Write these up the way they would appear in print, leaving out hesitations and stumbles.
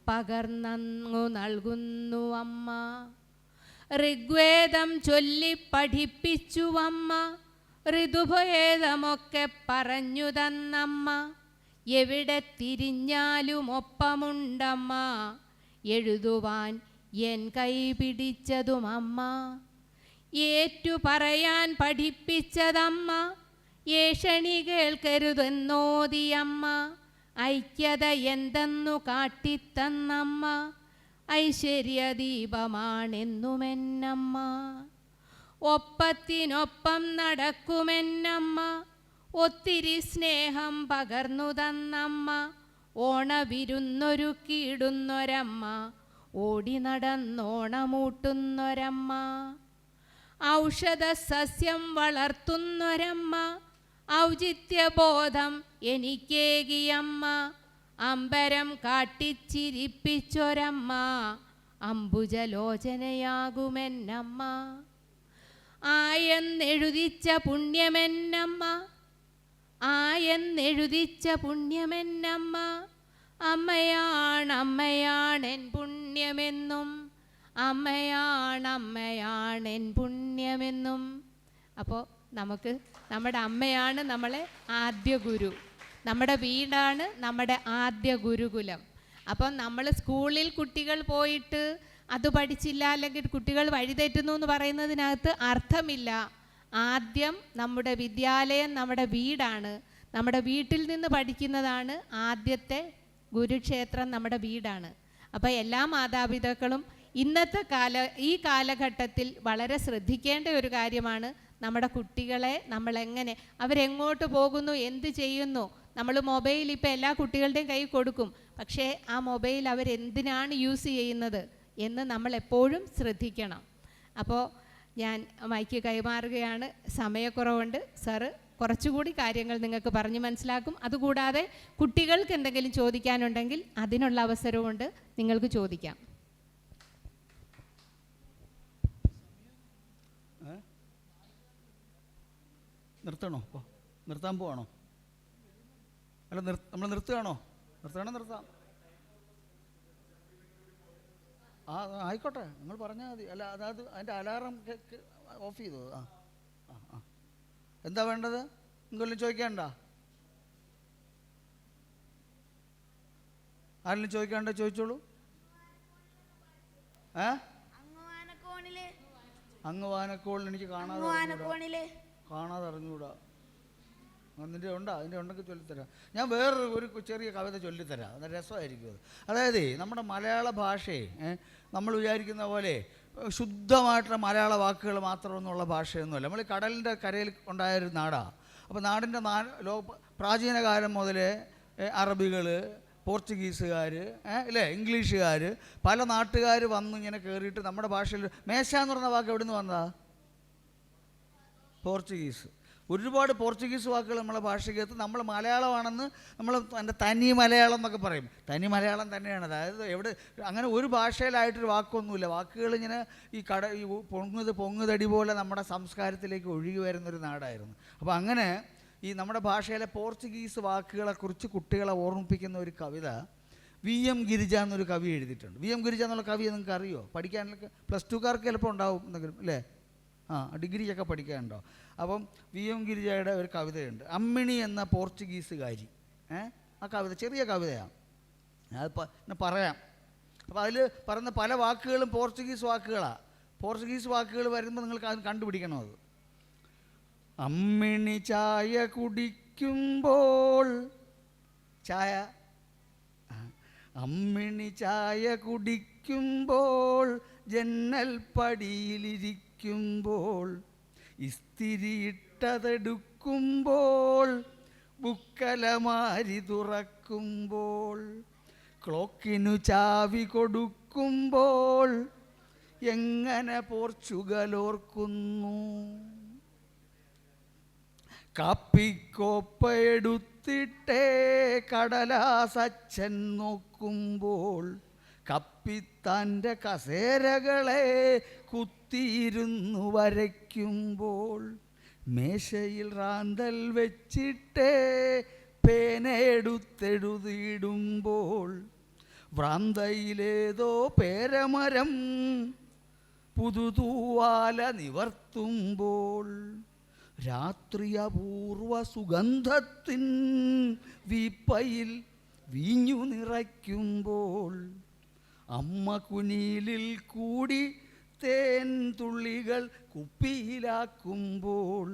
പകർന്നു നൽകുന്നു അമ്മ. ഋഗ്വേദം ചൊല്ലി പഠിപ്പിച്ചു അമ്മ. ഋതുഭേദമൊക്കെ പറഞ്ഞു തന്നമ്മ. എവിടെ തിരിഞ്ഞാലും ഒപ്പമുണ്ടമ്മ. എഴുതുവാൻ എൻ കൈ പിടിച്ചതും അമ്മ. ഏറ്റു പറയാൻ പഠിപ്പിച്ചതമ്മ. ഏഷണി കേൾക്കരുതെന്നോദിയമ്മ. ഐക്യത എന്തെന്നു കാട്ടിത്തന്നമ്മ. ഐശ്വര്യദീപമാണെന്നുമെന്നമ്മ. ഒപ്പത്തിനൊപ്പം നടക്കുമെന്നമ്മ. ഒത്തിരി സ്നേഹം പകർന്നു തന്നമ്മ. ഓണവിരുന്നൊരുക്കിയിടുന്നൊരമ്മ. ഓടി നടന്നോണമൂട്ടുന്നൊരമ്മ. ഔഷധ സസ്യം വളർത്തുന്നൊരമ്മ. ഔചിത്യബോധം എനിക്കേകിയമ്മ. അമ്പരം കാട്ടിച്ചിരിപ്പിച്ചൊരമ്മ. അംബുജലോചനയാകുമെന്നമ്മ. ആയെന്നെഴുതിച്ച പുണ്യമെന്നമ്മ. ആയെന്നെഴുതിച്ച പുണ്യമെന്നമ്മ. അമ്മയാണമ്മയാണെൻ പുണ്യമെന്നും. അമ്മയാണമ്മയാണെൻ പുണ്യമെന്നും. അപ്പോൾ നമുക്ക് നമ്മുടെ അമ്മയാണ് നമ്മളെ ആദ്യ ഗുരു. നമ്മുടെ വീടാണ് നമ്മുടെ ആദ്യ ഗുരുകുലം. അപ്പം നമ്മൾ സ്കൂളിൽ കുട്ടികൾ പോയിട്ട് അത് പഠിച്ചില്ല, അല്ലെങ്കിൽ കുട്ടികൾ വഴിതെറ്റുന്നു എന്ന് പറയുന്നതിനകത്ത് അർത്ഥമില്ല. ആദ്യം നമ്മുടെ വിദ്യാലയം നമ്മുടെ വീടാണ്. നമ്മുടെ വീട്ടിൽ നിന്ന് പഠിക്കുന്നതാണ് ആദ്യത്തെ ഗുരുക്ഷേത്രം, നമ്മുടെ വീടാണ്. അപ്പോൾ എല്ലാ മാതാപിതാക്കളും ഇന്നത്തെ ഈ കാലഘട്ടത്തിൽ വളരെ ശ്രദ്ധിക്കേണ്ട ഒരു കാര്യമാണ് നമ്മുടെ കുട്ടികളെ നമ്മളെങ്ങനെ, അവരെങ്ങോട്ട് പോകുന്നു, എന്ത് ചെയ്യുന്നു. നമ്മൾ മൊബൈൽ ഇപ്പോൾ എല്ലാ കുട്ടികളുടെയും കയ്യിൽ കൊടുക്കും. പക്ഷേ ആ മൊബൈൽ അവരെന്തിനാണ് യൂസ് ചെയ്യുന്നത് എന്ന് നമ്മൾ എപ്പോഴും ശ്രദ്ധിക്കണം. അപ്പോൾ ഞാൻ മൈക്ക് കൈമാറുകയാണ്. സമയക്കുറവുണ്ട്. സാറ് കുറച്ചുകൂടി കാര്യങ്ങൾ നിങ്ങൾക്ക് പറഞ്ഞ് മനസ്സിലാക്കും. അതുകൂടാതെ കുട്ടികൾക്ക് എന്തെങ്കിലും ചോദിക്കാനുണ്ടെങ്കിൽ അതിനുള്ള അവസരമുണ്ട്, നിങ്ങൾക്ക് ചോദിക്കാം. നിർത്തണോ? നിർത്താൻ പോവാണോ? അല്ല, നമ്മൾ നിർത്തുകയാണോ? നിർത്താം. ആയിക്കോട്ടെ, നിങ്ങൾ പറഞ്ഞാൽ മതി. അല്ല, അതായത് അതിൻ്റെ അലാറം ഓഫ് ചെയ്തോ? എന്താ വേണ്ടത്? എന്തെങ്കിലും ചോദിക്കാണ്ട? ആരെങ്കിലും ചോദിക്കാണ്ട ചോദിച്ചോളൂ. അങ്ങ് വാനക്കോളിൽ എനിക്ക് കാണാതെ അറിഞ്ഞൂടാ. അതിൻ്റെ ഉണ്ടോ? അതിൻ്റെ ഉണ്ടെങ്കിൽ ചൊല്ലിത്തരാം. ഞാൻ വേറൊരു ചെറിയ കവിത ചൊല്ലിത്തരാം. അത് രസമായിരിക്കും. അതായത് നമ്മുടെ മലയാള ഭാഷയെ നമ്മൾ വിചാരിക്കുന്ന പോലെ ശുദ്ധമായിട്ടുള്ള മലയാള വാക്കുകൾ മാത്രമൊന്നുള്ള ഭാഷയൊന്നുമല്ല. നമ്മൾ കടലിൻ്റെ കരയിൽ ഉണ്ടായൊരു നാടാണ്. അപ്പോൾ നാടിൻ്റെ പ്രാചീന കാലം മുതലേ അറബികൾ, പോർച്ചുഗീസുകാർ, അല്ലേ, ഇംഗ്ലീഷുകാർ, പല നാട്ടുകാർ വന്ന് ഇങ്ങനെ കയറിയിട്ട് നമ്മുടെ ഭാഷയിൽ മേശ എന്ന് പറഞ്ഞ വാക്ക് എവിടെ നിന്ന് വന്നതാ? പോർച്ചുഗീസ്. ഒരുപാട് പോർച്ചുഗീസ് വാക്കുകൾ നമ്മളെ ഭാഷയ്ക്കകത്ത് നമ്മൾ മലയാളമാണെന്ന് നമ്മൾ എൻ്റെ തനി മലയാളം എന്നൊക്കെ പറയും. തനി മലയാളം തന്നെയാണ്. അതായത് എവിടെ അങ്ങനെ ഒരു ഭാഷയിലായിട്ടൊരു വാക്കൊന്നുമില്ല. വാക്കുകൾ ഇങ്ങനെ ഈ പൊങ്ങുതടി പോലെ നമ്മുടെ സംസ്കാരത്തിലേക്ക് ഒഴുകി വരുന്നൊരു നാടായിരുന്നു. അപ്പോൾ അങ്ങനെ ഈ നമ്മുടെ ഭാഷയിലെ പോർച്ചുഗീസ് വാക്കുകളെക്കുറിച്ച് കുട്ടികളെ ഓർമ്മിപ്പിക്കുന്ന ഒരു കവിത VM ഗിരിജ എന്നൊരു കവി എഴുതിയിട്ടുണ്ട്. VM ഗിരിജ എന്നുള്ള കവിയെ നിങ്ങൾക്ക് അറിയോ? പഠിക്കാനൊക്കെ +2കാർക്ക് ചിലപ്പോൾ ഉണ്ടാവും എന്തെങ്കിലും, അല്ലേ? ഡിഗ്രിയൊക്കെ പഠിക്കാനുണ്ടോ? അപ്പം VM ഗിരിജയുടെ ഒരു കവിതയുണ്ട്, അമ്മിണി എന്ന പോർച്ചുഗീസുകാരി. ആ കവിത ചെറിയ കവിതയാണ്, അത് പറയാം. അപ്പോൾ അതിൽ പറയുന്ന പല വാക്കുകളും പോർച്ചുഗീസ് വാക്കുകളാണ്. പോർച്ചുഗീസ് വാക്കുകൾ വരുമ്പോൾ നിങ്ങൾക്ക് അത് കണ്ടുപിടിക്കണം. അത് അമ്മിണി ചായ കുടിക്കുമ്പോൾ, ചായ, അമ്മിണി ചായ കുടിക്കുമ്പോൾ, ജന്നൽ പടിയിലിരിക്കുമ്പോൾ, ഇസ്തിരിയിട്ടതെടുക്കുമ്പോൾ, ബുക്കലമാരി തുറക്കുമ്പോൾ, ക്ലോക്കിനു ചാവി കൊടുക്കുമ്പോൾ, എങ്ങനെ പോർച്ചുഗലോർക്കുന്നു, കാപ്പിക്കോപ്പയെടുത്തിട്ടേ കടലാസച്ചൻ നോക്കുമ്പോൾ, കപ്പിത്താൻ്റെ കസേരകളെ കുത്തിയിരുന്നു വരയ്ക്കുമ്പോൾ, മേശയിൽ റാന്തൽ വെച്ചിട്ടേ പേനയെടുത്തെഴുതിയിടുമ്പോൾ, വ്രാന്തയിലേതോ പേരമരം പുതുതൂവാല നിവർത്തുമ്പോൾ രാത്രി അപൂർവ സുഗന്ധത്തിൻ വീപ്പയിൽ വീഞ്ഞു നിറയ്ക്കുമ്പോൾ അമ്മ കുനിലിൽ കൂടി തേൻ തുള്ളികൾ കുപ്പിയിലാക്കുമ്പോൾ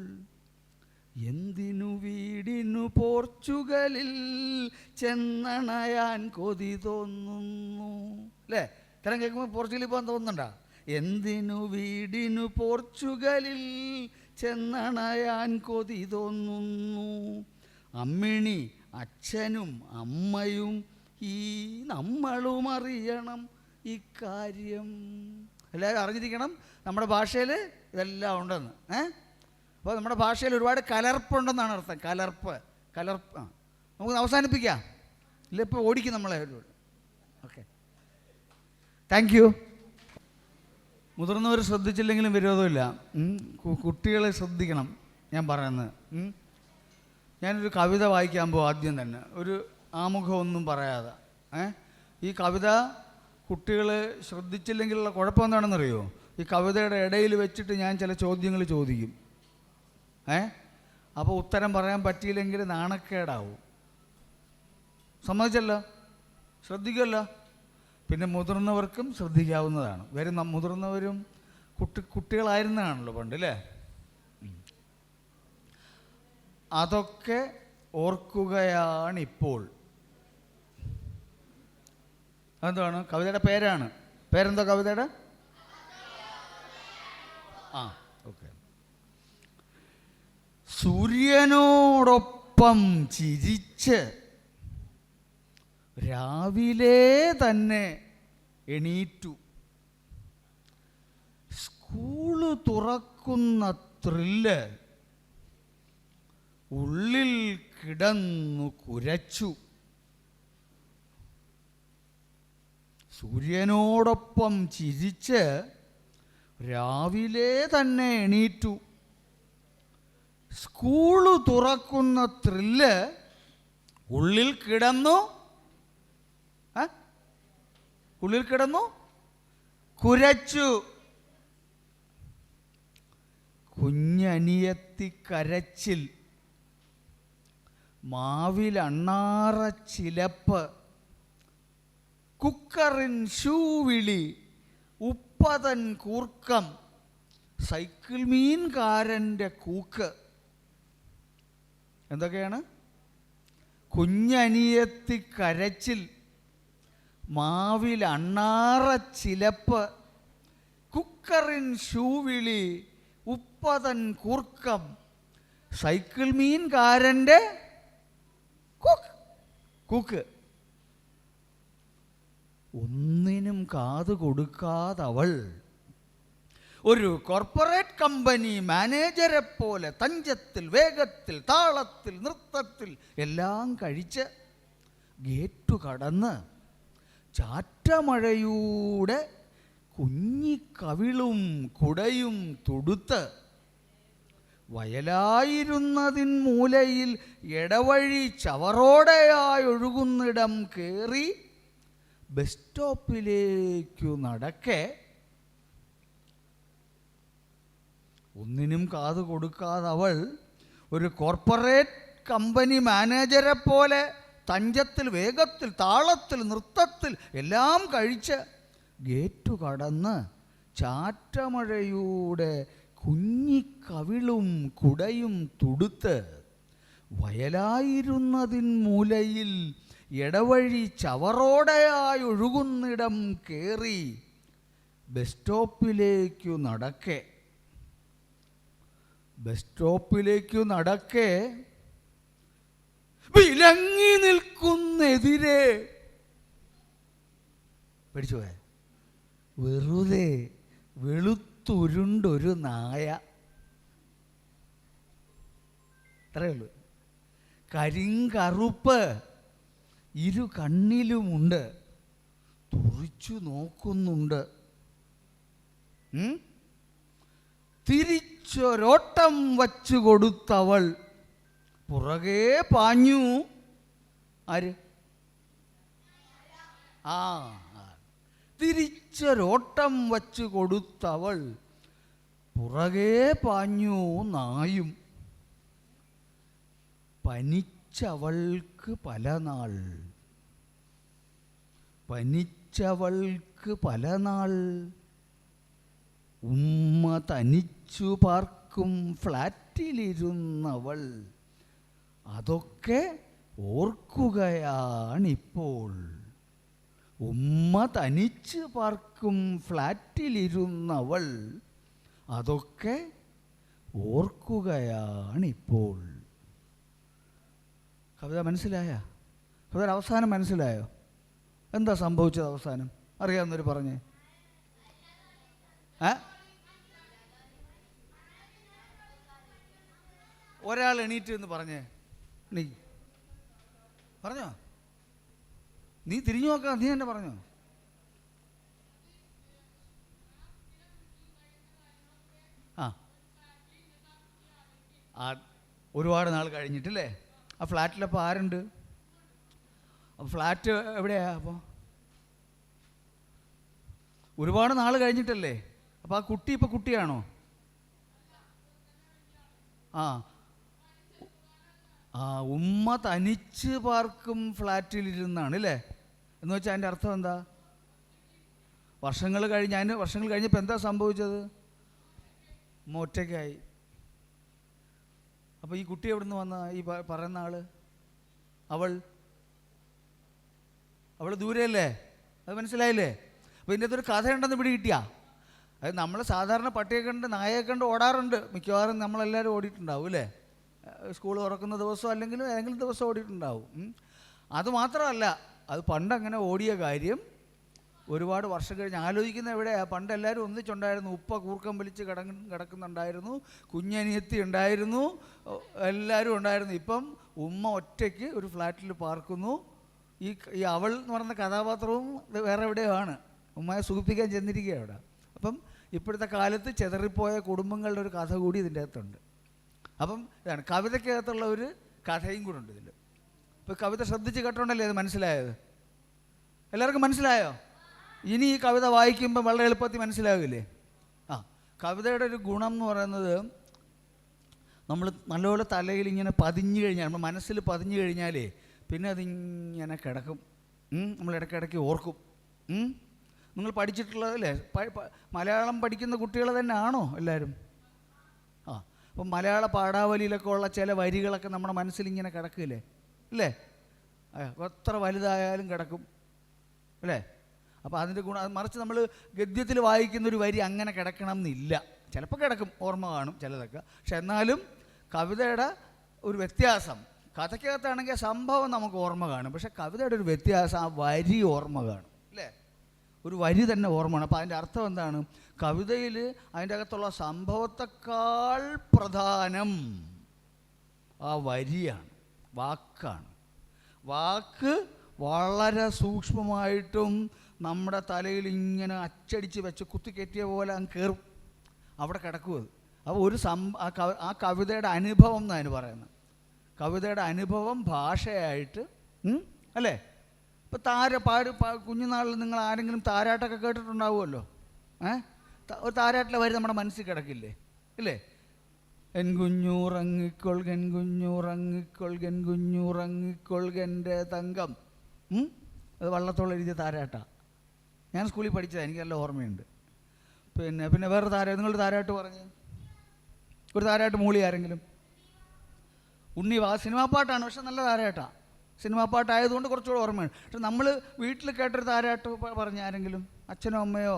എന്തിനു വീടിനു പോർച്ചുഗലിൽ ചെന്നണയാൻ കൊതി തോന്നുന്നു. അല്ലേ? ഇത്തരം കേൾക്കുമ്പോൾ പോർച്ചുഗലിൽ പോകാൻ തോന്നുന്നുണ്ടോ? എന്തിനു വീടിനു പോർച്ചുഗലിൽ ചെന്നണയാൻ കൊതി തോന്നുന്നു. അമ്മിണി അച്ഛനും അമ്മയും ഈ നമ്മളും അറിയണം ഇക്കാര്യം. എല്ലാവരും അറിഞ്ഞിരിക്കണം നമ്മുടെ ഭാഷയിൽ ഇതെല്ലാം ഉണ്ടെന്ന്. അപ്പോൾ നമ്മുടെ ഭാഷയിൽ ഒരുപാട് കലർപ്പുണ്ടെന്നാണ് അർത്ഥം. കലർപ്പ്. നമുക്ക് അവസാനിപ്പിക്കാം. ഇല്ല, ഇപ്പോൾ ഓടിക്കും നമ്മളെ. Okay, thank you. മുതിർന്നവർ ശ്രദ്ധിച്ചില്ലെങ്കിലും വിരോധമില്ല. കുട്ടികളെ ശ്രദ്ധിക്കണം ഞാൻ പറയുന്നത്. ഞാനൊരു കവിത വായിക്കാൻ പോകും. ആദ്യം തന്നെ ഒരു ആമുഖമൊന്നും പറയാതെ. ഈ കവിത കുട്ടികൾ ശ്രദ്ധിച്ചില്ലെങ്കിലുള്ള കുഴപ്പം എന്താണെന്നറിയോ? ഈ കവിതയുടെ ഇടയിൽ വെച്ചിട്ട് ഞാൻ ചില ചോദ്യങ്ങൾ ചോദിക്കും. അപ്പോൾ ഉത്തരം പറയാൻ പറ്റിയില്ലെങ്കിൽ നാണക്കേടാവും. സമ്മതിച്ചല്ലോ? ശ്രദ്ധിക്കുമല്ലോ? പിന്നെ മുതിർന്നവർക്കും ശ്രദ്ധിക്കാവുന്നതാണ്. മുതിർന്നവരും കുട്ടികളായിരുന്നതാണല്ലോ പണ്ട്, അല്ലേ? അതൊക്കെ ഓർക്കുകയാണിപ്പോൾ. അതെന്താണ്? കവിതയുടെ പേരാണ്. പേരെന്താ കവിതയുടെ? ഓക്കെ. സൂര്യനോടൊപ്പം ചിരിച്ച് രാവിലെ തന്നെ എണീറ്റു. സ്കൂള് തുറക്കുന്ന ത്രില്ല് ഉള്ളിൽ കിടന്നു കുരച്ചു. സൂര്യനോടൊപ്പം ചിരിച്ച് രാവിലെ തന്നെ എണീറ്റു. സ്കൂള് തുറക്കുന്ന ത്രില്ല് ഉള്ളിൽ കിടന്നു കുരച്ചു. കുഞ്ഞനിയത്തി കരച്ചിൽ, മാവിലണ്ണാറ ചിലപ്പ്, കുക്കറിൻ ഷൂവിളി, ഉപ്പതൻ കൂർക്കം, സൈക്കിൾ മീൻകാരൻ്റെ കൂക്ക്. എന്തൊക്കെയാണ്? കുഞ്ഞനിയത്തി കരച്ചിൽ, മാവിലണ്ണാറ ചിലപ്പ്, കുക്കറിൻ ഷൂവിളി, ഉപ്പതൻ കൂർക്കം, സൈക്കിൾ മീൻകാരൻ്റെ കൂക്ക്. ഒന്നിനും കാതു കൊടുക്കാതവൾ ഒരു കോർപ്പറേറ്റ് കമ്പനി മാനേജരെ പോലെ തഞ്ചത്തിൽ, വേഗത്തിൽ, താളത്തിൽ, നൃത്തത്തിൽ എല്ലാം കഴിച്ച് ഗേറ്റു കടന്ന് ചാറ്റമഴയൂടെ കുഞ്ഞിക്കവിളും കുടയും തുടുത്ത് വയലായിരുന്നതിൻ മൂലയിൽ ഇടവഴി ചവറോടെയായൊഴുകുന്നിടം കയറി ബസ് സ്റ്റോപ്പിലേക്കു നടക്കെ ഒന്നിനും കാതു കൊടുക്കാതവൾ ഒരു കോർപ്പറേറ്റ് കമ്പനി മാനേജരെ പോലെ തഞ്ചത്തിൽ, വേഗത്തിൽ, താളത്തിൽ, നൃത്തത്തിൽ എല്ലാം കഴിച്ച് ഗേറ്റു കടന്ന് ചാറ്റമഴയൂടെ കുഞ്ഞിക്കവിളും കുടയും തുടുത്ത് വയലായിരുന്നതിൻ മൂലയിൽ ഇടവഴി ചവറോടെയായൊഴുകുന്നിടം കയറി ബസ് സ്റ്റോപ്പിലേക്കു നടക്കെ വിലങ്ങി നിൽക്കുന്നെതിരെ പഠിച്ചുപോയ വെറുതെ വെളുത്തുരുണ്ടൊരു നായ. അത്രയേ ഉള്ളൂ. കരിങ്കറുപ്പ് ഇരു കണ്ണിലുമുണ്ട്, തുറിച്ചു നോക്കുന്നുണ്ട്. തിരിച്ചൊരോട്ടം വച്ചു കൊടുത്തവൾ പുറകെ പാഞ്ഞു. ആര്? ആ, തിരിച്ചൊരോട്ടം വച്ചു കൊടുത്തവൾ പുറകെ പാഞ്ഞു നായും. പനിച്ചവൾക്ക് പല നാൾ, പനിച്ചവൾക്ക് പല നാൾ, ഉമ്മ തനിച്ചു പാർക്കും ഫ്ലാറ്റിലിരുന്നവൾ അതൊക്കെ ഓർക്കുകയാണിപ്പോൾ. ഉമ്മ തനിച്ച് പാർക്കും ഫ്ലാറ്റിലിരുന്നവൾ അതൊക്കെ ഓർക്കുകയാണിപ്പോൾ. കവിത മനസ്സിലായ? കവിതയുടെ അവസാനം മനസ്സിലായോ? എന്താ സംഭവിച്ചത് അവസാനം? അറിയാവുന്നവർ പറഞ്ഞേ. ഒരാൾ എണീറ്റ് എന്ന് പറഞ്ഞേ. നീ പറഞ്ഞോ? നീ തിരിഞ്ഞു നോക്കാം, നീ തന്നെ പറഞ്ഞോ. ആ, ഒരുപാട് നാൾ കഴിഞ്ഞിട്ടില്ലേ? ആ ഫ്ലാറ്റിലപ്പോൾ ആരുണ്ട്? ഫ്ലാറ്റ് എവിടെയാ? അപ്പോൾ ഒരുപാട് നാൾ കഴിഞ്ഞിട്ടല്ലേ? അപ്പോൾ ആ കുട്ടി ഇപ്പോൾ കുട്ടിയാണോ? ആ ആ, ഉമ്മ തനിച്ച് പാർക്കും ഫ്ലാറ്റിലിരുന്നാണ് അല്ലേ? എന്ന് വെച്ചാൽ അതിൻ്റെ അർത്ഥം എന്താ? വർഷങ്ങൾ കഴിഞ്ഞപ്പോൾ എന്താ സംഭവിച്ചത്? ഉമ്മ ഒറ്റയ്ക്കായി. അപ്പോൾ ഈ കുട്ടി എവിടെ നിന്ന് വന്ന? ഈ പറയുന്ന ആള്, അവൾ ദൂരെയല്ലേ? അത് മനസ്സിലായില്ലേ? അപ്പോൾ ഇതിൻ്റെ അകത്തൊരു കഥയുണ്ടെന്ന് പിടി കിട്ടിയാ? അത് നമ്മൾ സാധാരണ പട്ടിയെ കണ്ട് നായയെ കണ്ട് ഓടാറുണ്ട്. മിക്കവാറും നമ്മളെല്ലാവരും ഓടിയിട്ടുണ്ടാവും അല്ലേ? സ്കൂൾ തുറക്കുന്ന ദിവസം അല്ലെങ്കിൽ ഏതെങ്കിലും ദിവസം ഓടിയിട്ടുണ്ടാവും. അതുമാത്രമല്ല, അത് പണ്ടങ്ങനെ ഓടിയ കാര്യം ഒരുപാട് വർഷം കഴിഞ്ഞ് ആലോചിക്കുന്ന എവിടെയാണ്? പണ്ട് എല്ലാവരും ഒന്നിച്ചുണ്ടായിരുന്നു. ഉപ്പ കൂർക്കം വലിച്ച് കിടക്കുന്നുണ്ടായിരുന്നു, കുഞ്ഞനിയത്തി ഉണ്ടായിരുന്നു, എല്ലാവരും ഉണ്ടായിരുന്നു. ഇപ്പം ഉമ്മ ഒറ്റയ്ക്ക് ഒരു ഫ്ലാറ്റിൽ പാർക്കുന്നു. ഈ അവൾ എന്ന് പറയുന്ന കഥാപാത്രവും വേറെ എവിടെയോ ആണ്. ഉമ്മയെ സുഖിപ്പിക്കാൻ ചെന്നിരിക്കുക അവിടെ. അപ്പം ഇപ്പോഴത്തെ കാലത്ത് ചെതറിപ്പോയ കുടുംബങ്ങളുടെ ഒരു കഥ കൂടി ഇതിൻ്റെ അകത്തുണ്ട്. അപ്പം ഇതാണ് കവിതയ്ക്കകത്തുള്ള ഒരു കഥയും കൂടെ ഉണ്ട് ഇതിൽ. ഇപ്പോൾ കവിത ശ്രദ്ധിച്ച് കേട്ടോണ്ടല്ലേ ഇത് മനസ്സിലായത്? എല്ലാവർക്കും മനസ്സിലായോ? ഇനി ഈ കവിത വായിക്കുമ്പോൾ വളരെ എളുപ്പത്തിൽ മനസ്സിലാകില്ലേ? കവിതയുടെ ഒരു ഗുണം എന്ന് പറയുന്നത്, നമ്മൾ നല്ലപോലെ തലയിൽ ഇങ്ങനെ പതിഞ്ഞു കഴിഞ്ഞാൽ, നമ്മുടെ മനസ്സിൽ പതിഞ്ഞു കഴിഞ്ഞാലേ പിന്നെ അതിങ്ങനെ കിടക്കും. നമ്മൾ ഇടയ്ക്കിടയ്ക്ക് ഓർക്കും. നിങ്ങൾ പഠിച്ചിട്ടുള്ളതല്ലേ? മലയാളം പഠിക്കുന്ന കുട്ടികൾ തന്നെ ആണോ എല്ലാവരും? അപ്പം മലയാള പാഠാവലിയിലൊക്കെ ഉള്ള ചില വരികളൊക്കെ നമ്മുടെ മനസ്സിലിങ്ങനെ കിടക്കില്ലേ? അല്ലേ? എത്ര വലുതായാലും കിടക്കും അല്ലേ? അപ്പോൾ അതിൻ്റെ ഗുണം, മറിച്ച് നമ്മൾ ഗദ്യത്തിൽ വായിക്കുന്നൊരു വരി അങ്ങനെ കിടക്കണം എന്നില്ല. ചിലപ്പോൾ കിടക്കും, ഓർമ്മ കാണും ചിലതൊക്കെ. പക്ഷെ എന്നാലും കവിതയുടെ ഒരു വ്യത്യാസം, കഥയ്ക്കകത്താണെങ്കിൽ സംഭവം നമുക്ക് ഓർമ്മ കാണും, പക്ഷെ കവിതയുടെ ഒരു വ്യത്യാസം, ആ വരി ഓർമ്മ കാണും അല്ലേ? ഒരു വരി തന്നെ ഓർമ്മയാണ്. അപ്പോൾ അതിൻ്റെ അർത്ഥം എന്താണ്? കവിതയിൽ അതിൻ്റെ അകത്തുള്ള സംഭവത്തെക്കാൾ പ്രധാനം ആ വരിയാണ്, വാക്കാണ്. വാക്ക് വളരെ സൂക്ഷ്മമായിട്ടും നമ്മുടെ തലയിൽ ഇങ്ങനെ അച്ചടിച്ച് വെച്ച് കുത്തിക്കയറ്റിയ പോലെ അങ്ങ് കയറും, അവിടെ കിടക്കും അത്. അപ്പോൾ ഒരു ആ കവിതയുടെ അനുഭവം എന്നാണ് പറയുന്നത്. കവിതയുടെ അനുഭവം ഭാഷയായിട്ട് അല്ലേ? ഇപ്പോൾ കുഞ്ഞുനാളിൽ നിങ്ങൾ ആരെങ്കിലും താരാട്ടൊക്കെ കേട്ടിട്ടുണ്ടാവുമല്ലോ. ഒരു താരാട്ടിലെ വരി നമ്മുടെ മനസ്സിൽ കിടക്കില്ലേ? ഇല്ലേ? എൻ കുഞ്ഞുറങ്ങിക്കൊൾകൻ കുഞ്ഞുറങ്ങിക്കൊൾകൻ കുഞ്ഞുറങ്ങിക്കൊൾകൻ്റെ തങ്കം. അത് വള്ളത്തോളം എഴുതിയ താരാട്ട. ഞാൻ സ്കൂളിൽ പഠിച്ചതാണ്, എനിക്ക് നല്ല ഓർമ്മയുണ്ട്. പിന്നെ വേറെ നിങ്ങളുടെ താരാട്ട് പറഞ്ഞ് ഒരു താരാട്ട് മൂളി ആരെങ്കിലും? സിനിമാ പാട്ടാണ്, പക്ഷെ നല്ല താരാട്ടാണ്. സിനിമാ പാട്ടായതുകൊണ്ട് കുറച്ചുകൂടെ ഓർമ്മയാണ്. പക്ഷെ നമ്മൾ വീട്ടിൽ കേട്ടൊരു താരാട്ട് പറഞ്ഞ ആരെങ്കിലും? അച്ഛനോ അമ്മയോ?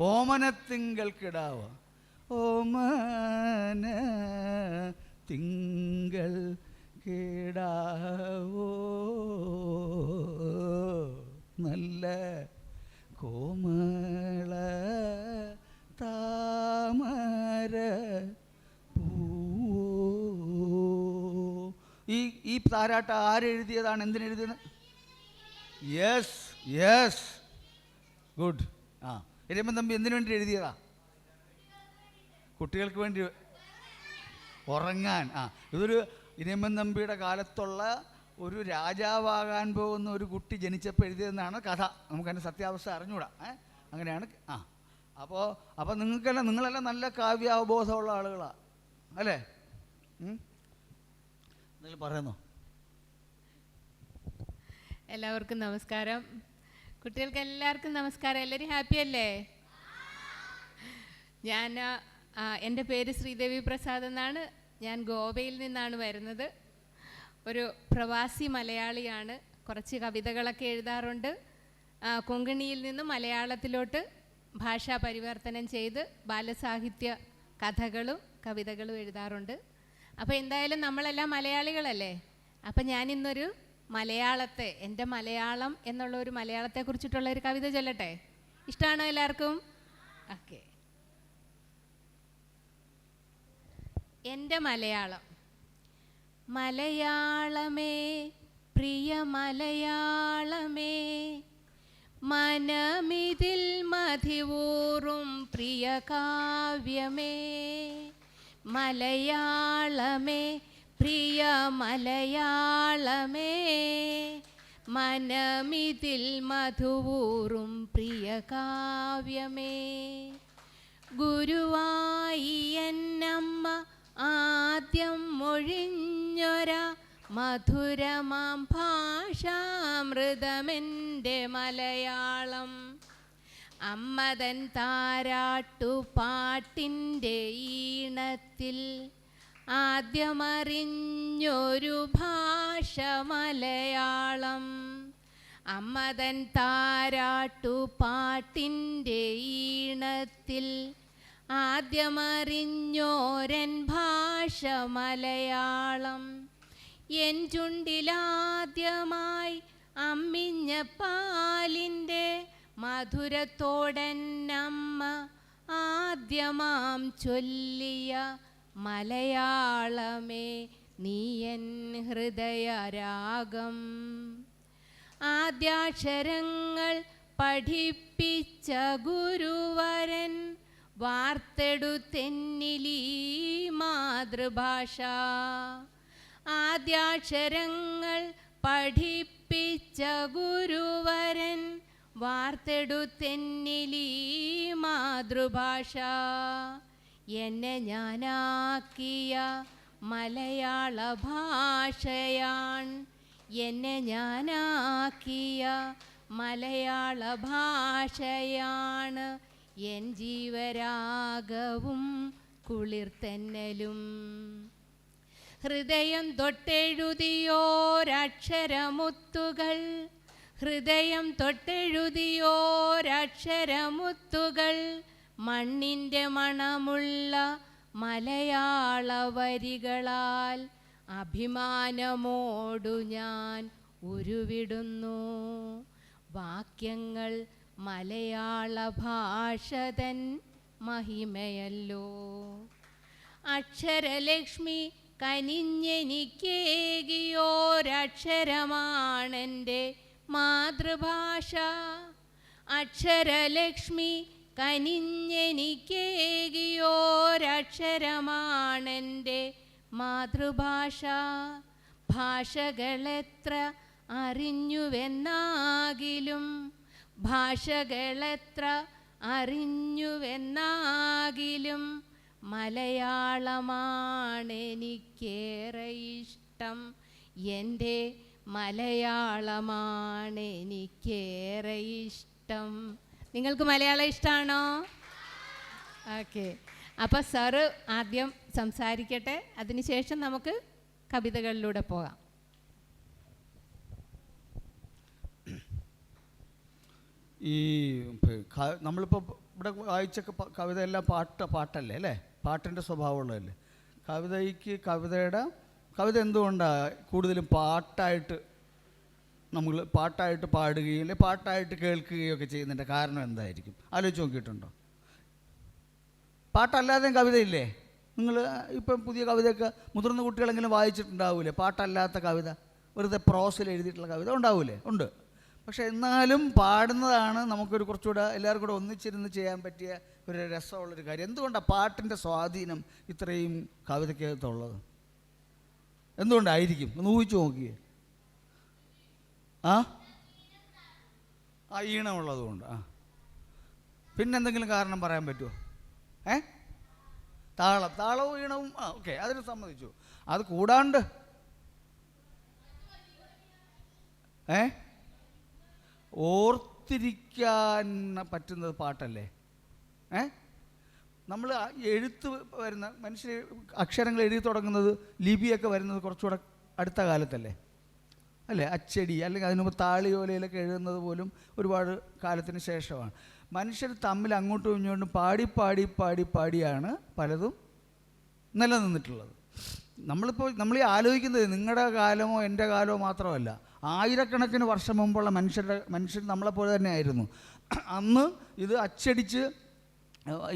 ഓമനത്തിങ്കൾ കിടാവോ? ഓമന തിങ്കൾ കിടാവോ നല്ല കോമള താമര പൂവോ. ഈ താരാട്ട് ആരെഴുതിയതാണ്? എന്തിനെഴുതിയത്? Yes good. ഇരമ്പൻ തമ്പി എന്തിനു വേണ്ടി എഴുതിയതാ? കുട്ടികൾക്ക് വേണ്ടി ഉറങ്ങാൻ. ഇതൊരു ഇരമ്പൻ തമ്പിയുടെ കാലത്തുള്ള ഒരു രാജാവാകാൻ പോകുന്ന ഒരു കുട്ടി ജനിച്ചപ്പോൾ എഴുതിയതെന്നാണ് കഥ. നമുക്കതിൻ്റെ സത്യാവസ്ഥ അറിഞ്ഞൂടാ. അങ്ങനെയാണ്. അപ്പോൾ നിങ്ങളെല്ലാം നല്ല കാവ്യാവബോധമുള്ള ആളുകളാണ് അല്ലേ? എന്തെങ്കിലും പറയുന്നോ? എല്ലാവർക്കും നമസ്കാരം. കുട്ടികൾക്ക് എല്ലാവർക്കും നമസ്കാരം. എല്ലാവരും ഹാപ്പി അല്ലേ? എൻ്റെ പേര് ശ്രീദേവി പ്രസാദ് എന്നാണ്. ഞാൻ ഗോവയിൽ നിന്നാണ് വരുന്നത്. ഒരു പ്രവാസി മലയാളിയാണ്. കുറച്ച് കവിതകളൊക്കെ എഴുതാറുണ്ട്. കൊങ്കണിയിൽ നിന്നും മലയാളത്തിലോട്ട് ഭാഷാ പരിവർത്തനം ചെയ്ത് ബാലസാഹിത്യ കഥകളും കവിതകളും എഴുതാറുണ്ട്. അപ്പോൾ എന്തായാലും നമ്മളെല്ലാം മലയാളികളല്ലേ? അപ്പം ഞാനിന്നൊരു മലയാളത്തെ, എൻ്റെ മലയാളം എന്നുള്ള ഒരു മലയാളത്തെക്കുറിച്ചിട്ടുള്ള ഒരു കവിത ചൊല്ലട്ടെ. ഇഷ്ടമാണോ എല്ലാവർക്കും? ഓക്കെ. എൻ്റെ മലയാളം. മലയാളമേ, പ്രിയ മലയാളമേ, മനമിതിൽ മതിവൂറും പ്രിയ കാവ്യമേ. മലയാളമേ, പ്രിയ മലയാളമേ, മനമിതിൽ മധുവൂറും പ്രിയ കാവ്യമേ. ഗുരുവായി എന്നമ്മ ആദ്യം മൊഴിഞ്ഞൊര മധുരമാം ഭാഷാമൃതമെൻ്റെ മലയാളം. അമ്മതൻ താരാട്ടുപാട്ടിൻ്റെ ഈണത്തിൽ ആദ്യമറിഞ്ഞൊരു ഭാഷ മലയാളം. അമ്മതൻ താരാട്ടുപാട്ടിൻ്റെ ഈണത്തിൽ ആദ്യമറിഞ്ഞോരൻ ഭാഷ മലയാളം. എൻ ചുണ്ടിലാദ്യമായി അമ്മിഞ്ഞ പാലിൻ്റെ മധുരത്തോടന്നമ്മ ആദ്യമാം ചൊല്ലിയ മലയാളമേ നീയൻ ഹൃദയരാഗം. ആദ്യാക്ഷരങ്ങൾ പഠിപ്പിച്ച ഗുരുവരൻ വാർത്തെടുത്തെന്നിലീ മാതൃഭാഷ. ആദ്യാക്ഷരങ്ങൾ പഠിപ്പിച്ച ഗുരുവരൻ വാർത്തെടുത്തെന്നിലീ മാതൃഭാഷ. എന്നെ ഞാനാക്കിയ മലയാള ഭാഷയാൺ. എന്നെ ഞാനാക്കിയ മലയാള ഭാഷയാണ് എൻ ജീവരാഗവും കുളിർത്തന്നലും. ഹൃദയം തൊട്ടെഴുതിയോരക്ഷരമുത്തുകൾ, ഹൃദയം തൊട്ടെഴുതിയോരക്ഷരമുത്തുകൾ, മണ്ണിൻ്റെ മണമുള്ള മലയാള വരികളാൽ അഭിമാനമോടു ഞാൻ ഉരുവിടുന്നു. വാക്യങ്ങൾ മലയാള ഭാഷ തൻ മഹിമയല്ലോ. അക്ഷരലക്ഷ്മി കനിഞ്ഞെനിക്കേകിയോരക്ഷരമാണെൻ്റെ മാതൃഭാഷ. അക്ഷരലക്ഷ്മി കനിഞ്ഞെനിക്കേകിയോരക്ഷരമാണെൻ്റെ മാതൃഭാഷ. ഭാഷകളെത്ര അറിഞ്ഞുവെന്നാകിലും, ഭാഷകളെത്ര അറിഞ്ഞുവെന്നാകിലും മലയാളമാണെനിക്കേറെ ഇഷ്ടം. എൻ്റെ മലയാളമാണെനിക്കേറെ ഇഷ്ടം. നിങ്ങൾക്ക് മലയാളം ഇഷ്ടമാണോ? ഓക്കെ. അപ്പോൾ സാറ് ആദ്യം സംസാരിക്കട്ടെ, അതിനുശേഷം നമുക്ക് കവിതകളിലൂടെ പോകാം. ഈ നമ്മളിപ്പോൾ ഇവിടെ വായിച്ചൊക്കെ കവിത എല്ലാം പാട്ടല്ലേ അല്ലേ? പാട്ടിൻ്റെ സ്വഭാവമുള്ളതല്ലേ കവിത എന്തുകൊണ്ടാണ് കൂടുതലും പാട്ടായിട്ട് നമ്മൾ പാട്ടായിട്ട് പാടുകയും അല്ലെ പാട്ടായിട്ട് കേൾക്കുകയും ഒക്കെ ചെയ്യുന്നതിൻ്റെ കാരണം എന്തായിരിക്കും? ആലോചിച്ച് നോക്കിയിട്ടുണ്ടോ? പാട്ടല്ലാതെയും കവിതയില്ലേ? നിങ്ങൾ ഇപ്പം പുതിയ കവിതയൊക്കെ മുതിർന്ന കുട്ടികളെങ്കിലും വായിച്ചിട്ടുണ്ടാവില്ലേ? പാട്ടല്ലാത്ത കവിത, വെറുതെ പ്രോസിൽ എഴുതിയിട്ടുള്ള കവിത ഉണ്ടാവില്ലേ? ഉണ്ട്. പക്ഷെ എന്നാലും പാടുന്നതാണ് നമുക്കൊരു കുറച്ചുകൂടെ എല്ലാവർക്കും കൂടെ ഒന്നിച്ചിരുന്ന് ചെയ്യാൻ പറ്റിയ ഒരു രസമുള്ളൊരു കാര്യം. എന്തുകൊണ്ടാണ് പാട്ടിൻ്റെ സ്വാധീനം ഇത്രയും കവിതയ്ക്കകത്തുള്ളത്? എന്തുകൊണ്ടായിരിക്കും? ഒന്ന് ഊഹിച്ചു നോക്കിയേ. ആ ആ ഈണമുള്ളത് കൊണ്ട്. ആ പിന്നെന്തെങ്കിലും കാരണം പറയാൻ പറ്റുമോ? താളവും ഈണവും ഓക്കെ, അതിന് സമ്മതിച്ചു. അത് കൂടാണ്ട് ഓർത്തിരിക്കാൻ പറ്റുന്നത് പാട്ടല്ലേ? നമ്മൾ എഴുത്ത് വരുന്ന മനുഷ്യർ അക്ഷരങ്ങൾ എഴുതി തുടങ്ങുന്നത്, ലിപിയൊക്കെ വരുന്നത് കുറച്ചുകൂടെ അടുത്ത കാലത്തല്ലേ അല്ലേ? അച്ചടി അല്ലെങ്കിൽ അതിന് മുമ്പ് താളിയോലയിലൊക്കെ എഴുതുന്നത് പോലും ഒരുപാട് കാലത്തിന് ശേഷമാണ്. മനുഷ്യർ തമ്മിൽ അങ്ങോട്ടും ഇങ്ങോട്ടും പാടിയാണ് പലതും നിലനിന്നിട്ടുള്ളത്. നമ്മൾ ഈ ആലോചിക്കുന്നത് നിങ്ങളുടെ കാലമോ എൻ്റെ കാലമോ മാത്രമല്ല, ആയിരക്കണക്കിന് വർഷം മുമ്പുള്ള മനുഷ്യർ നമ്മളെപ്പോലെ തന്നെ ആയിരുന്നു. അന്ന് ഇത് അച്ചടിച്ച്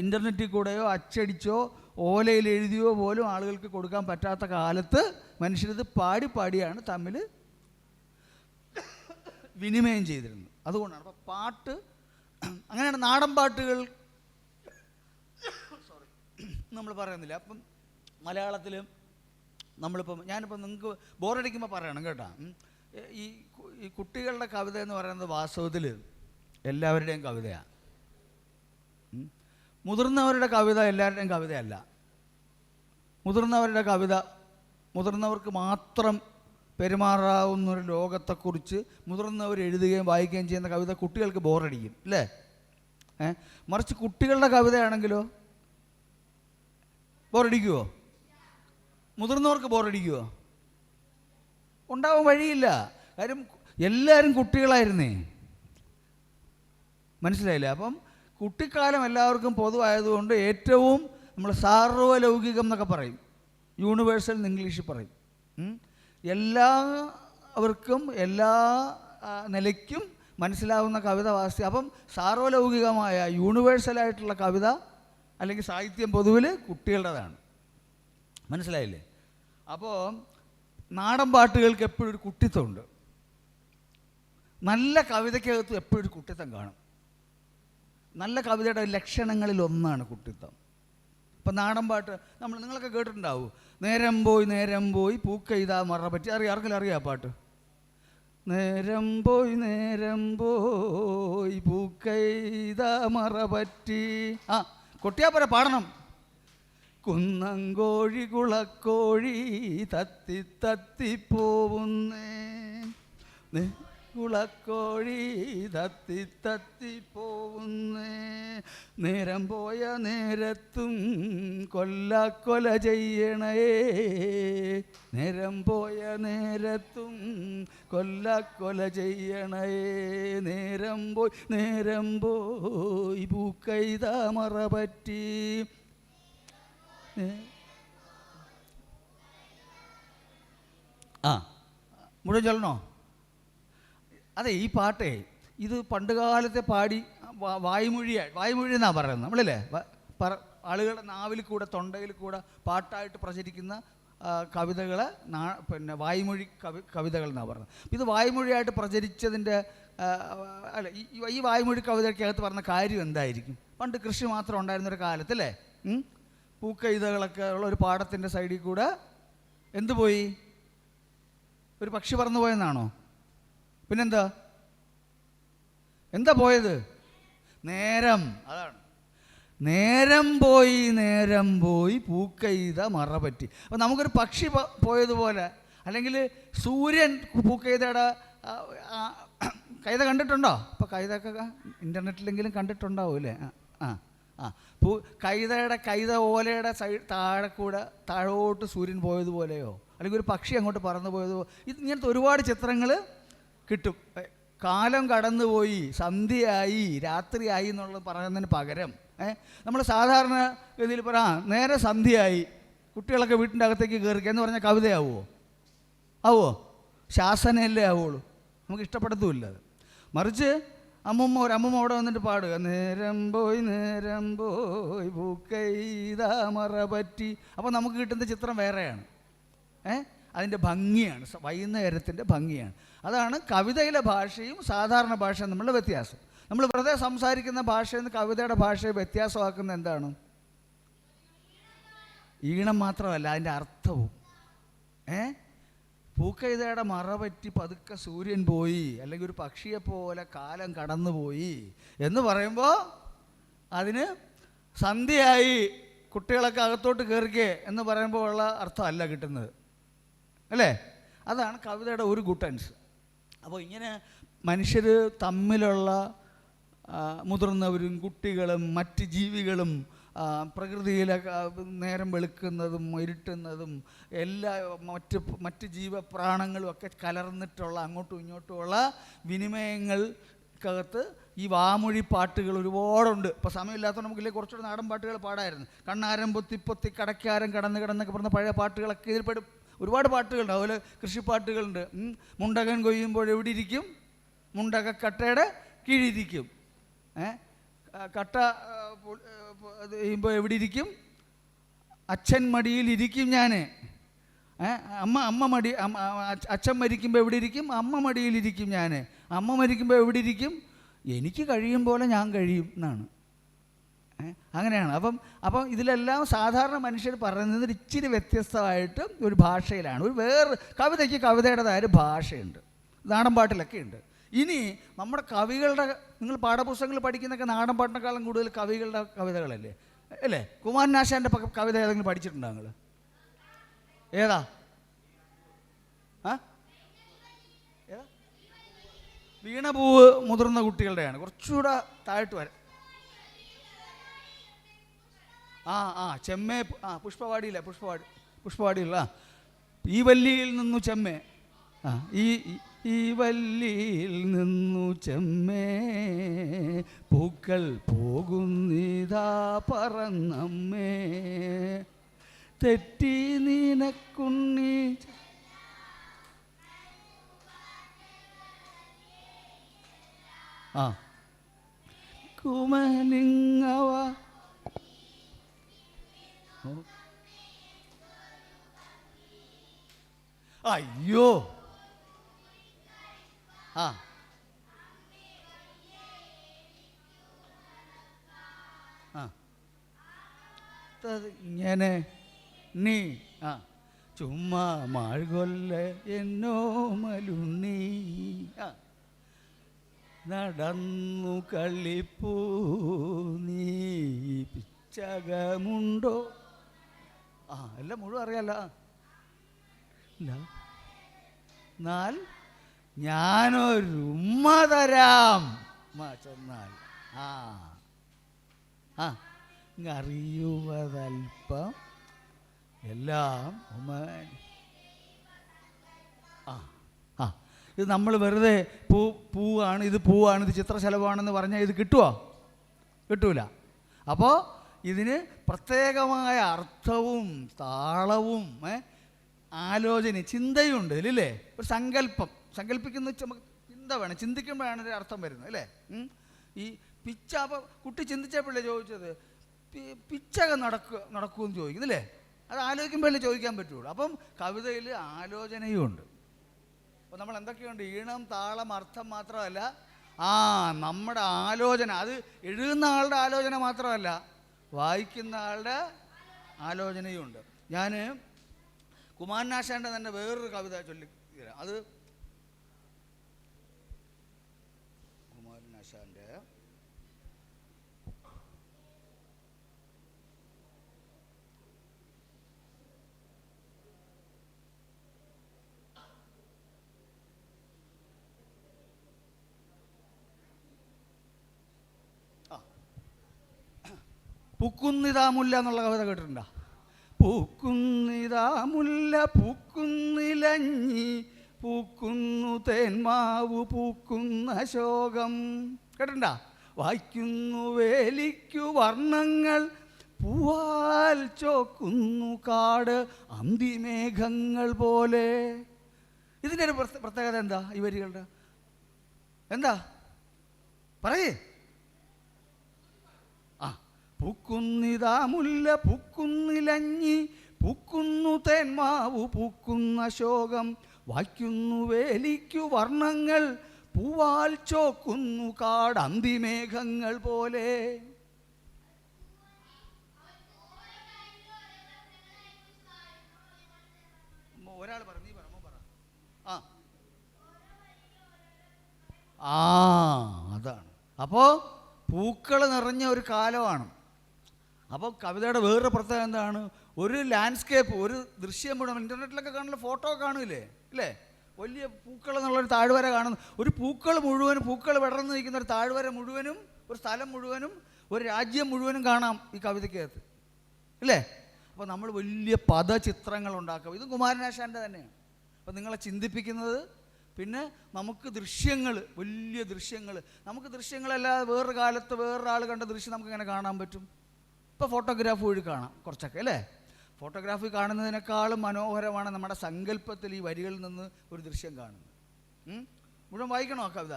ഇൻ്റർനെറ്റിൽ കൂടെയോ അച്ചടിച്ചോ ഓലയിൽ എഴുതിയോ പോലും ആളുകൾക്ക് കൊടുക്കാൻ പറ്റാത്ത കാലത്ത് മനുഷ്യരിത് പാടിയാണ് തമ്മിൽ വിനിമയം ചെയ്തിരുന്നത്. അതുകൊണ്ടാണ് അപ്പോൾ പാട്ട് അങ്ങനെയാണ്. നാടൻ പാട്ടുകൾ നമ്മൾ പറയുന്നില്ല. അപ്പം മലയാളത്തിൽ ഞാനിപ്പോൾ നിങ്ങൾക്ക് ബോറടിക്കുമ്പോൾ പറയണം കേട്ടോ. ഈ കുട്ടികളുടെ കവിത എന്ന് പറയുന്നത് വാസ്തവത്തിൽ എല്ലാവരുടെയും കവിതയാണ്. മുതിർന്നവരുടെ കവിത എല്ലാവരുടെയും കവിതയല്ല. മുതിർന്നവരുടെ കവിത മുതിർന്നവർക്ക് മാത്രം പെരുമാറാവുന്നൊരു ലോകത്തെക്കുറിച്ച് മുതിർന്നവർ എഴുതുകയും വായിക്കുകയും ചെയ്യുന്ന കവിത കുട്ടികൾക്ക് ബോറടിക്കും അല്ലേ? മറിച്ച് കുട്ടികളുടെ കവിതയാണെങ്കിലോ ബോറടിക്കുമോ? മുതിർന്നവർക്ക് ബോറടിക്കുമോ? ഉണ്ടാവാൻ വഴിയില്ല. കാര്യം എല്ലാവരും കുട്ടികളായിരുന്നേ. മനസ്സിലായില്ലേ? അപ്പം കുട്ടിക്കാലം എല്ലാവർക്കും പൊതുവായതുകൊണ്ട് ഏറ്റവും നമ്മൾ സാർവലൗകികം എന്നൊക്കെ പറയും, യൂണിവേഴ്സൽ എന്ന് ഇംഗ്ലീഷിൽ പറയും. എല്ലാവർക്കും എല്ലാ നിലയ്ക്കും മനസ്സിലാവുന്ന കവിത വാസ്തി. അപ്പം സാർവലൗകികമായ യൂണിവേഴ്സലായിട്ടുള്ള കവിത അല്ലെങ്കിൽ സാഹിത്യം പൊതുവിൽ കുട്ടികളുടേതാണ്. മനസ്സിലായില്ലേ? അപ്പോൾ നാടൻ പാട്ടുകൾക്ക് എപ്പോഴും ഒരു കുട്ടിത്തമുണ്ട്. നല്ല കവിതയ്ക്കകത്ത് എപ്പോഴും ഒരു കുട്ടിത്തം കാണും. നല്ല കവിതയുടെ ലക്ഷണങ്ങളിൽ ഒന്നാണ് കുട്ടിത്തം. ഇപ്പം നാടൻ പാട്ട് നിങ്ങളൊക്കെ കേട്ടിട്ടുണ്ടാവും. നേരം പോയി പൂക്കെയ്താ മറ പറ്റി. ആർക്കെങ്കിലും അറിയാം പാട്ട്? നേരം പോയി പൂക്കെയ്താ മറ പറ്റി. കൊട്ടിയാപ്പുര പാടണം. കുന്നങ്കോഴി കുളക്കോഴി തത്തി പോവുന്നേ, കുളക്കോഴി തത്തി പോവുന്നേ, നേരം പോയ നേരത്തും കൊല ചെയ്യണേ, നേരം പോയ നേരത്തും കൊല ചെയ്യണേ, നേരം പോയി പൂക്കൈതാ മറ പറ്റി. മുഴുവൻ ചൊല്ലണോ? അതെ, ഈ പാട്ടേ ഇത് പണ്ട് കാലത്തെ പാടി വായ്മൊഴി എന്നാണ് പറയുന്നത് നമ്മളല്ലേ? ആളുകളുടെ നാവിൽ കൂടെ തൊണ്ടയിൽ കൂടെ പാട്ടായിട്ട് പ്രചരിക്കുന്ന കവിതകളെ വായ്മൊഴി കവിതകൾ എന്നാണ് പറയുന്നത്. ഇത് വായ്മൊഴിയായിട്ട് പ്രചരിച്ചതിൻ്റെ അല്ല, ഈ വായ്മൊഴി കവിതയ്ക്കകത്ത് പറഞ്ഞ കാര്യം എന്തായിരിക്കും? പണ്ട് കൃഷി മാത്രം ഉണ്ടായിരുന്നൊരു കാലത്തല്ലേ, പൂക്കൈതകളൊക്കെ ഉള്ള ഒരു പാടത്തിൻ്റെ സൈഡിൽ കൂടെ എന്തു പോയി? ഒരു പക്ഷി പറന്നു പോയെന്നാണോ? പിന്നെന്താ പോയത്? നേരം. അതാണ് നേരം പോയി പൂക്കൈത മറ പറ്റി. അപ്പോൾ നമുക്കൊരു പക്ഷി പോയതുപോലെ, അല്ലെങ്കിൽ സൂര്യൻ പൂക്കൈതയുടെ കൈത കണ്ടിട്ടുണ്ടോ? ഇപ്പോൾ കൈതൊക്കെ ഇൻ്റർനെറ്റിലെങ്കിലും കണ്ടിട്ടുണ്ടാവും അല്ലേ? കൈത ഓലയുടെ താഴോട്ട് സൂര്യൻ പോയതുപോലെയോ, അല്ലെങ്കിൽ ഒരു പക്ഷി അങ്ങോട്ട് പറന്നു പോയതുപോലെ, ഇങ്ങനത്തെ ഒരുപാട് ചിത്രങ്ങൾ കിട്ടും. കാലം കടന്നുപോയി, സന്ധ്യയായി, രാത്രിയായി എന്നുള്ളത് പറയുന്നതിന് പകരം നമ്മൾ സാധാരണ ഗതിയിൽ നേരെ സന്ധ്യയായി, കുട്ടികളൊക്കെ വീട്ടിൻ്റെ അകത്തേക്ക് കയറി എന്ന് പറഞ്ഞാൽ കവിതയാവുമോ? ശാസനയല്ലേ ആവുള്ളൂ. നമുക്ക് ഇഷ്ടപ്പെടത്തുമില്ല അത്. മറിച്ച് ഒരമ്മൂമ്മ അവിടെ വന്നിട്ട് പാടുക, നേരം പോയി പൂക്കൈതാ മറ പറ്റി. അപ്പോൾ നമുക്ക് കിട്ടുന്ന ചിത്രം വേറെയാണ്. അതിൻ്റെ ഭംഗിയാണ്, വൈകുന്നേരത്തിൻ്റെ ഭംഗിയാണ്. അതാണ് കവിതയിലെ ഭാഷയും സാധാരണ ഭാഷയും തമ്മിലുള്ള വ്യത്യാസം. നമ്മൾ വെറുതെ സംസാരിക്കുന്ന ഭാഷയിൽ നിന്ന് കവിതയുടെ ഭാഷയെ വ്യത്യാസമാക്കുന്ന എന്താണ്? ഈണം മാത്രമല്ല, അതിൻ്റെ അർത്ഥവും. പൂക്കൈതയുടെ മറ പറ്റി പതുക്കെ സൂര്യൻ പോയി, അല്ലെങ്കിൽ ഒരു പക്ഷിയെപ്പോലെ കാലം കടന്നുപോയി എന്ന് പറയുമ്പോൾ അതിന് സന്ധ്യയായി, കുട്ടികളൊക്കെ അകത്തോട്ട് കയറിക്കേ എന്ന് പറയുമ്പോൾ ഉള്ള അർത്ഥമല്ല കിട്ടുന്നത്, അല്ലേ? അതാണ് കവിതയുടെ ഒരു ഗുട്ടൻസ്. അപ്പോൾ ഇങ്ങനെ മനുഷ്യർ തമ്മിലുള്ള, മുതിർന്നവരും കുട്ടികളും മറ്റ് ജീവികളും പ്രകൃതിയിലെ നേരം വെളുക്കുന്നതും ഇരുട്ടുന്നതും എല്ലാ മറ്റ് ജീവപ്രാണങ്ങളും ഒക്കെ കലർന്നിട്ടുള്ള അങ്ങോട്ടും ഇങ്ങോട്ടുമുള്ള വിനിമയങ്ങൾക്കകത്ത് ഈ വാമൊഴി പാട്ടുകൾ ഒരുപാടുണ്ട്. ഇപ്പോൾ സമയമില്ലാത്തതുകൊണ്ട് നമുക്കില്ലേ കുറച്ചുകൂടെ നാടൻ പാട്ടുകൾ പാടായിരുന്നു. കണ്ണാരം പൊത്തി പൊത്തി കടക്കാരം കടന്ന് കിടന്നൊക്കെ പറഞ്ഞ പഴയ പാട്ടുകളൊക്കെ ഇതിൽ പെടും. ഒരുപാട് പാട്ടുകളുണ്ട്. അതുപോലെ കൃഷിപ്പാട്ടുകളുണ്ട്. മുണ്ടകൻ കൊയ്യുമ്പോൾ എവിടെ ഇരിക്കും? മുണ്ടകക്കട്ടയുടെ കീഴിരിക്കും. കട്ട ചെയ്യുമ്പോൾ എവിടെ ഇരിക്കും? അച്ഛൻ മടിയിലിരിക്കും ഞാൻ. അച്ഛൻ മരിക്കുമ്പോൾ എവിടെ ഇരിക്കും? അമ്മ മടിയിലിരിക്കും ഞാൻ. അമ്മ മരിക്കുമ്പോൾ എവിടെ ഇരിക്കും? എനിക്ക് കഴിയും പോലെ ഞാൻ കഴിയും എന്നാണ്. അങ്ങനെയാണ്. അപ്പം ഇതിലെല്ലാം സാധാരണ മനുഷ്യർ പറയുന്നത് ഇച്ചിരി വ്യത്യസ്തമായിട്ട് ഒരു ഭാഷയിലാണ്. വേറെ കവിതയ്ക്ക് കവിതയുടേതായ ഭാഷയുണ്ട്, നാടൻ പാട്ടിലൊക്കെ ഉണ്ട്. ഇനി നമ്മുടെ കവികളുടെ, നിങ്ങൾ പാഠപുസ്തകങ്ങൾ പഠിക്കുന്നൊക്കെ നാടൻ പാട്ടിനേക്കാളും കൂടുതൽ കവികളുടെ കവിതകളല്ലേ, അല്ലേ? കുമാരനാശാൻ്റെ കവിത ഏതെങ്കിലും പഠിച്ചിട്ടുണ്ടോ നിങ്ങൾ? ഏതാ? ഏതാ? വീണപൂവ് മുതിർന്ന കുട്ടികളുടെയാണ്. കുറച്ചുകൂടെ താഴ്ത്ത് വരാം. ചെമ്മേ, പുഷ്പവാടിയില്ല. ഈ വല്ലിയിൽ നിന്നു ചെമ്മേ, ഈ വല്ലിയിൽ നിന്നു ചെമ്മേ പൂക്കൾ പോകുന്നിതാ പറന്നമ്മേ തെറ്റി നിനക്കുണ്ണി. കുമലിങ്ങവ അയ്യോ ഇങ്ങനെ നീ ചുമ്മാ മാഴ്കൊല്ല എന്നോ മലുണ്ണി നടന്നു കളിപ്പൂ നീ പിച്ചകമുണ്ടോ. എല്ലാം മുഴുവൻ അറിയാലോ. എന്നാൽ ഞാനൊരുമ്മ തരാം ചെന്നാൽ അറിയുവതൽപ്പം എല്ലാം ഇത് നമ്മൾ വെറുതെ പൂവാണ്, ഇത് പൂവാണ്, ഇത് ചിത്രശലഭമാണെന്ന് പറഞ്ഞാൽ ഇത് കിട്ടുമോ? കിട്ടൂല. അപ്പോൾ ഇതിന് പ്രത്യേകമായ അർത്ഥവും താളവും ആലോചന ചിന്തയുണ്ട് ഇതിലല്ലേ. ഒരു സങ്കല്പിക്കുന്ന ചിന്ത വേണം. ചിന്തിക്കുമ്പോഴാണ് ഒരു അർത്ഥം വരുന്നത്, അല്ലേ? ഈ പിച്ച, അപ്പോൾ കുട്ടി ചിന്തിച്ചപ്പോഴല്ലേ ചോദിച്ചത് പിച്ചക നടക്കുമെന്ന് ചോദിക്കുന്നില്ലേ? അത് ആലോചിക്കുമ്പോഴല്ലേ ചോദിക്കാൻ പറ്റുള്ളൂ. അപ്പം കവിതയിൽ ആലോചനയും ഉണ്ട്. അപ്പോൾ നമ്മൾ എന്തൊക്കെയുണ്ട്? ഈണം, താളം, അർത്ഥം മാത്രമല്ല, നമ്മുടെ ആലോചന. അത് എഴുതുന്ന ആളുടെ ആലോചന മാത്രമല്ല, വായിക്കുന്ന ആളുടെ ആലോചനയും ഉണ്ട്. ഞാൻ കുമാരനാശാൻ്റെ തന്നെ വേറൊരു കവിത ചൊല്ലി തരാം. അത് കുമാരനാശാൻ്റെ പൂക്കുന്നിതാ മുല്ല എന്നുള്ള കവിത കേട്ടിട്ടുണ്ടോ? പൂക്കുന്നിതാ മുല്ല പൂക്കുന്നിലഞ്ഞി പൂക്കുന്നു തേന്മാവു പൂക്കുന്ന ശോകം. കേട്ടിട്ടുണ്ടോ? വായിക്കുന്നു വേലിക്കു വർണ്ണങ്ങൾ പൂവാൽ ചോക്കുന്നു കാട് അന്തിമേഘങ്ങൾ പോലെ. ഇതിൻ്റെ ഒരു പ്രത്യേകത എന്താ? ഈ വരികളുടെ എന്താ പറയേ? പൂക്കുന്നിതാ മുല്ല പൂക്കുന്നിലഞ്ഞി പൂക്കുന്നു തേന്മാവു പൂക്കുന്ന ശോകം വായിക്കുന്നു വേലിക്കു വർണ്ണങ്ങൾ പൂവാൽ ചോക്കുന്നു കാട് അന്തിമേഘങ്ങൾ പോലെ. ഒരാൾ പറ, നീ പറ. അപ്പോൾ പൂക്കൾ നിറഞ്ഞ ഒരു കാലമാണ്. അപ്പോൾ കവിതയുടെ വേറൊരു പ്രത്യേകത എന്താണ്? ഒരു ലാൻഡ്സ്കേപ്പ്, ഒരു ദൃശ്യം മുഴുവൻ ഇൻ്റർനെറ്റിലൊക്കെ കാണുന്ന ഫോട്ടോ കാണില്ലേ ഇല്ലേ, വലിയ പൂക്കൾ എന്നുള്ളൊരു താഴ്വര കാണുന്നു. ഒരു പൂക്കൾ മുഴുവനും, പൂക്കൾ വിടർന്ന് നിൽക്കുന്ന ഒരു താഴ്വര മുഴുവനും, ഒരു സ്ഥലം മുഴുവനും, ഒരു രാജ്യം മുഴുവനും കാണാം ഈ കവിതയ്ക്കകത്ത് ഇല്ലേ. അപ്പോൾ നമ്മൾ വലിയ പദചിത്രങ്ങൾ ഉണ്ടാക്കാം. ഇത് കുമാരനാശാൻ്റെ തന്നെയാണ്. അപ്പോൾ നിങ്ങളെ ചിന്തിപ്പിക്കുന്നത്, പിന്നെ നമുക്ക് ദൃശ്യങ്ങൾ, വലിയ ദൃശ്യങ്ങൾ, നമുക്ക് ദൃശ്യങ്ങളല്ലാതെ വേറൊരു കാലത്ത് വേറൊരാൾ കണ്ട ദൃശ്യം നമുക്ക് ഇങ്ങനെ കാണാൻ പറ്റും. ഇപ്പോൾ ഫോട്ടോഗ്രാഫ് വഴി കാണാം കുറച്ചൊക്കെ അല്ലേ. ഫോട്ടോഗ്രാഫി കാണുന്നതിനേക്കാളും മനോഹരമാണ് നമ്മുടെ സങ്കല്പത്തിൽ ഈ വരികളിൽ നിന്ന് ഒരു ദൃശ്യം കാണുന്നത്. മുഴുവൻ വായിക്കണോ കവിത?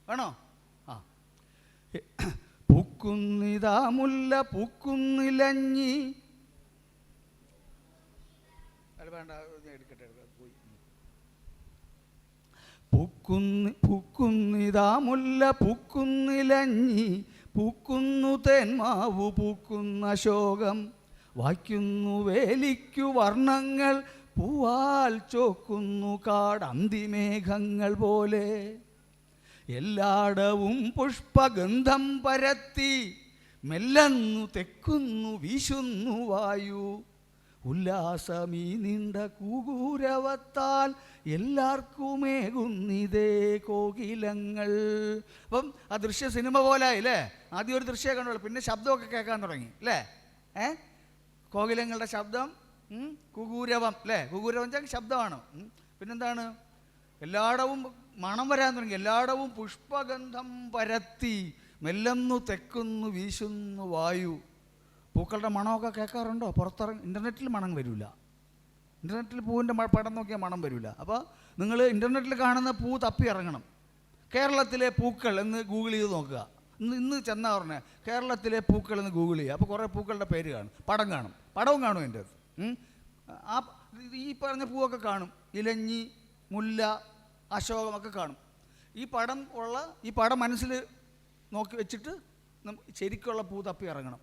വേണോ? ആ. പൂക്കുന്നിതാ മുല്ല പൂക്കുന്നിലഞ്ഞി, അല്ല വേണ്ട, എടുക്കട്ടെ, പോയി. പൂക്കുന്നിതാ മുല്ല പൂക്കുന്നിലഞ്ഞി, പൂക്കുന്നു തേന്മാവു പൂക്കുന്ന ശോകം, വായിക്കുന്നു വേലിക്കു വർണ്ണങ്ങൾ, പൂവാൽ ചോക്കുന്നു കാടന്തിമേഘങ്ങൾ പോലെ. എല്ലായിടവും പുഷ്പഗന്ധം പരത്തി, മെല്ലന്നു തെക്കുന്നു വീശുന്നു വായു, ഉല്ലാസമീ നീണ്ട കൂകൂരവത്താൽ എല്ലാവർക്കുമേകുന്നിതേ കോകിലങ്ങൾ. അപ്പം ആ ദൃശ്യ സിനിമ പോലെ ആയില്ലേ. ആദ്യം ഒരു ദൃശ്യം കണ്ടുള്ളൂ, പിന്നെ ശബ്ദമൊക്കെ കേൾക്കാൻ തുടങ്ങി അല്ലേ. കോകിലങ്ങളുടെ ശബ്ദം, കുകൂരവം അല്ലേ. കുകൂരവം വെച്ചാൽ ശബ്ദമാണ്. പിന്നെന്താണ്? എല്ലായിടവും മണം വരാൻ തുടങ്ങി. എല്ലായിടവും പുഷ്പഗന്ധം പരത്തി, മെല്ലന്നു തെക്കുന്നു വീശുന്നു വായു. പൂക്കളുടെ മണമൊക്കെ കേൾക്കാറുണ്ടോ? പുറത്തിറങ്ങി ഇൻ്റർനെറ്റിൽ മണം വരില്ല. ഇൻ്റർനെറ്റിൽ പൂവിൻ്റെ പടം നോക്കിയാൽ മണം വരില്ല. അപ്പോൾ നിങ്ങൾ ഇൻ്റർനെറ്റിൽ കാണുന്ന പൂ തപ്പി ഇറങ്ങണം. കേരളത്തിലെ പൂക്കൾ എന്ന് ഗൂഗിൾ ചെയ്ത് നോക്കുക. ഇന്ന് ചെന്നാൽ പറഞ്ഞാൽ കേരളത്തിലെ പൂക്കൾ എന്ന് ഗൂഗിൾ ചെയ്യുക. അപ്പോൾ കുറേ പൂക്കളുടെ പേര് കാണും, പടം കാണും, പടവും കാണും എൻ്റെ അത്. ആ ഈ പറഞ്ഞ പൂവൊക്കെ കാണും. ഇലഞ്ഞി, മുല്ല, അശോകമൊക്കെ കാണും. ഈ പടം മനസ്സിൽ നോക്കി വെച്ചിട്ട് ശരിക്കുള്ള പൂ തപ്പി ഇറങ്ങണം.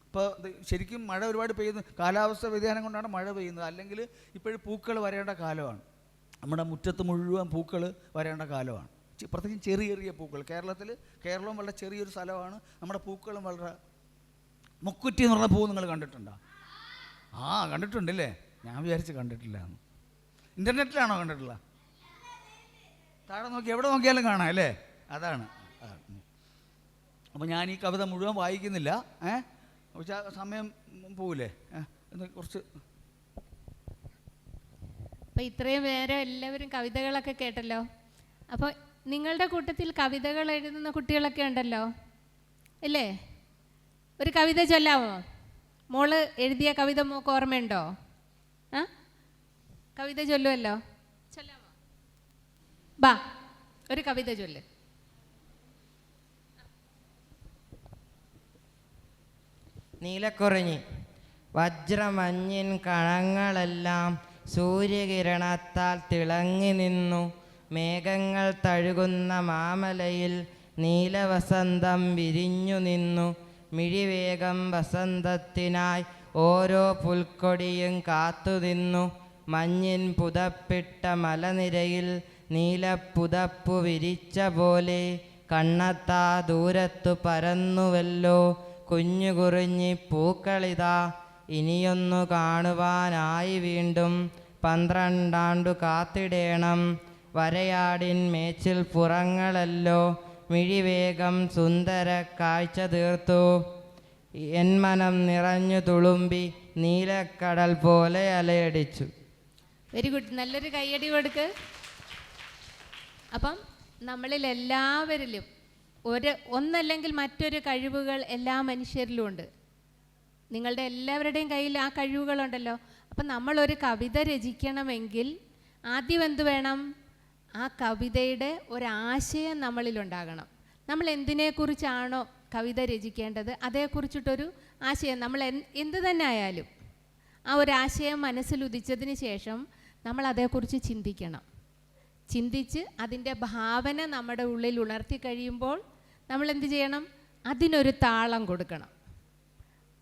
ഇപ്പോൾ ശരിക്കും മഴ ഒരുപാട് പെയ്യുന്നു, കാലാവസ്ഥ വ്യതിയാനം കൊണ്ടാണ് മഴ പെയ്യുന്നത്. അല്ലെങ്കിൽ ഇപ്പോഴും പൂക്കൾ വരേണ്ട കാലമാണ്. നമ്മുടെ മുറ്റത്ത് മുഴുവൻ പൂക്കൾ വരേണ്ട കാലമാണ്. പ്രത്യേകിച്ച് ചെറിയ ചെറിയ പൂക്കൾ. കേരളവും വളരെ ചെറിയൊരു സ്ഥലമാണ്. നമ്മുടെ പൂക്കളും വളരെ. മുക്കുറ്റി എന്ന് പറഞ്ഞ പൂ നിങ്ങൾ കണ്ടിട്ടുണ്ടോ? ആ, കണ്ടിട്ടുണ്ടല്ലേ. ഞാൻ വിചാരിച്ച് കണ്ടിട്ടില്ല. ഇൻ്റർനെറ്റിലാണോ കണ്ടിട്ടുള്ള? താഴെ നോക്കി എവിടെ നോക്കിയാലും കാണാം അല്ലേ. അതാണ്. അപ്പോൾ ഞാൻ ഈ കവിത മുഴുവൻ വായിക്കുന്നില്ല. സമയം പോവില്ലേ? കുറച്ച്. അപ്പോൾ ഇത്രയും നേരം എല്ലാവരും കവിതകളൊക്കെ കേട്ടല്ലോ. അപ്പോൾ നിങ്ങളുടെ കൂട്ടത്തിൽ കവിതകൾ എഴുതുന്ന കുട്ടികളൊക്കെ ഉണ്ടല്ലോ അല്ലേ? ഒരു കവിത ചൊല്ലാമോ? മോള് എഴുതിയ കവിത മോക്ക് ഓർമ്മയുണ്ടോ? കവിത ചൊല്ലുമല്ലോ, ചൊല്ലാമോ? ബാ, ഒരു കവിത ചൊല്ല്. നീലക്കുറിഞ്ഞി. വജ്രമഞ്ഞിൻ കണങ്ങളെല്ലാം സൂര്യകിരണത്താൽ തിളങ്ങി നിന്നു. മേഘങ്ങൾ തഴുകുന്ന മാമലയിൽ നീലവസന്തം വിരിഞ്ഞു നിന്നു. മിഴിവേഗം വസന്തത്തിനായി ഓരോ പുൽക്കൊടിയും കാത്തുനിന്നു. മഞ്ഞിൻ പുതപ്പിട്ട മലനിരയിൽ നീലപ്പുതപ്പു വിരിച്ച പോലെ കണ്ണത്താ ദൂരത്തു പരന്നുവല്ലോ കുഞ്ഞുകുറിഞ്ഞി പൂക്കളിതാ. ഇനിയൊന്നു കാണുവാനായി വീണ്ടും 12 ആണ്ടു കാത്തിടേണം. വരയാടിൻ മേച്ചിൽ പുറങ്ങളല്ലോ മിഴിവേഗം സുന്ദര കാഴ്ച തീർത്തു. എൻ മനം നിറഞ്ഞു തുളുമ്പി നീലക്കടൽ പോലെ അലയടിച്ചു. വെരി ഗുഡ്, നല്ലൊരു കയ്യടി കൊടുക്ക്. അപ്പം നമ്മളിൽ എല്ലാവരിലും ഒന്നല്ലെങ്കിൽ മറ്റൊരു കഴിവുകൾ എല്ലാ മനുഷ്യരിലും ഉണ്ട്. നിങ്ങളുടെ എല്ലാവരുടെയും കയ്യിൽ ആ കഴിവുകളുണ്ടല്ലോ. അപ്പം നമ്മളൊരു കവിത രചിക്കണമെങ്കിൽ ആദ്യം എന്ത് വേണം? ആ കവിതയുടെ ഒരാശയം നമ്മളിലുണ്ടാകണം. നമ്മൾ എന്തിനെക്കുറിച്ചാണോ കവിത രചിക്കേണ്ടത് അതേക്കുറിച്ചിട്ടൊരു ആശയം, നമ്മൾ എന്ത് തന്നെ ആയാലും ആ ഒരാശയം മനസ്സിൽ ഉദിച്ചതിന് ശേഷം നമ്മൾ അതേക്കുറിച്ച് ചിന്തിക്കണം. ചിന്തിച്ച് അതിൻ്റെ ഭാവന നമ്മുടെ ഉള്ളിൽ ഉണർത്തി കഴിയുമ്പോൾ നമ്മൾ എന്ത് ചെയ്യണം? അതിനൊരു താളം കൊടുക്കണം.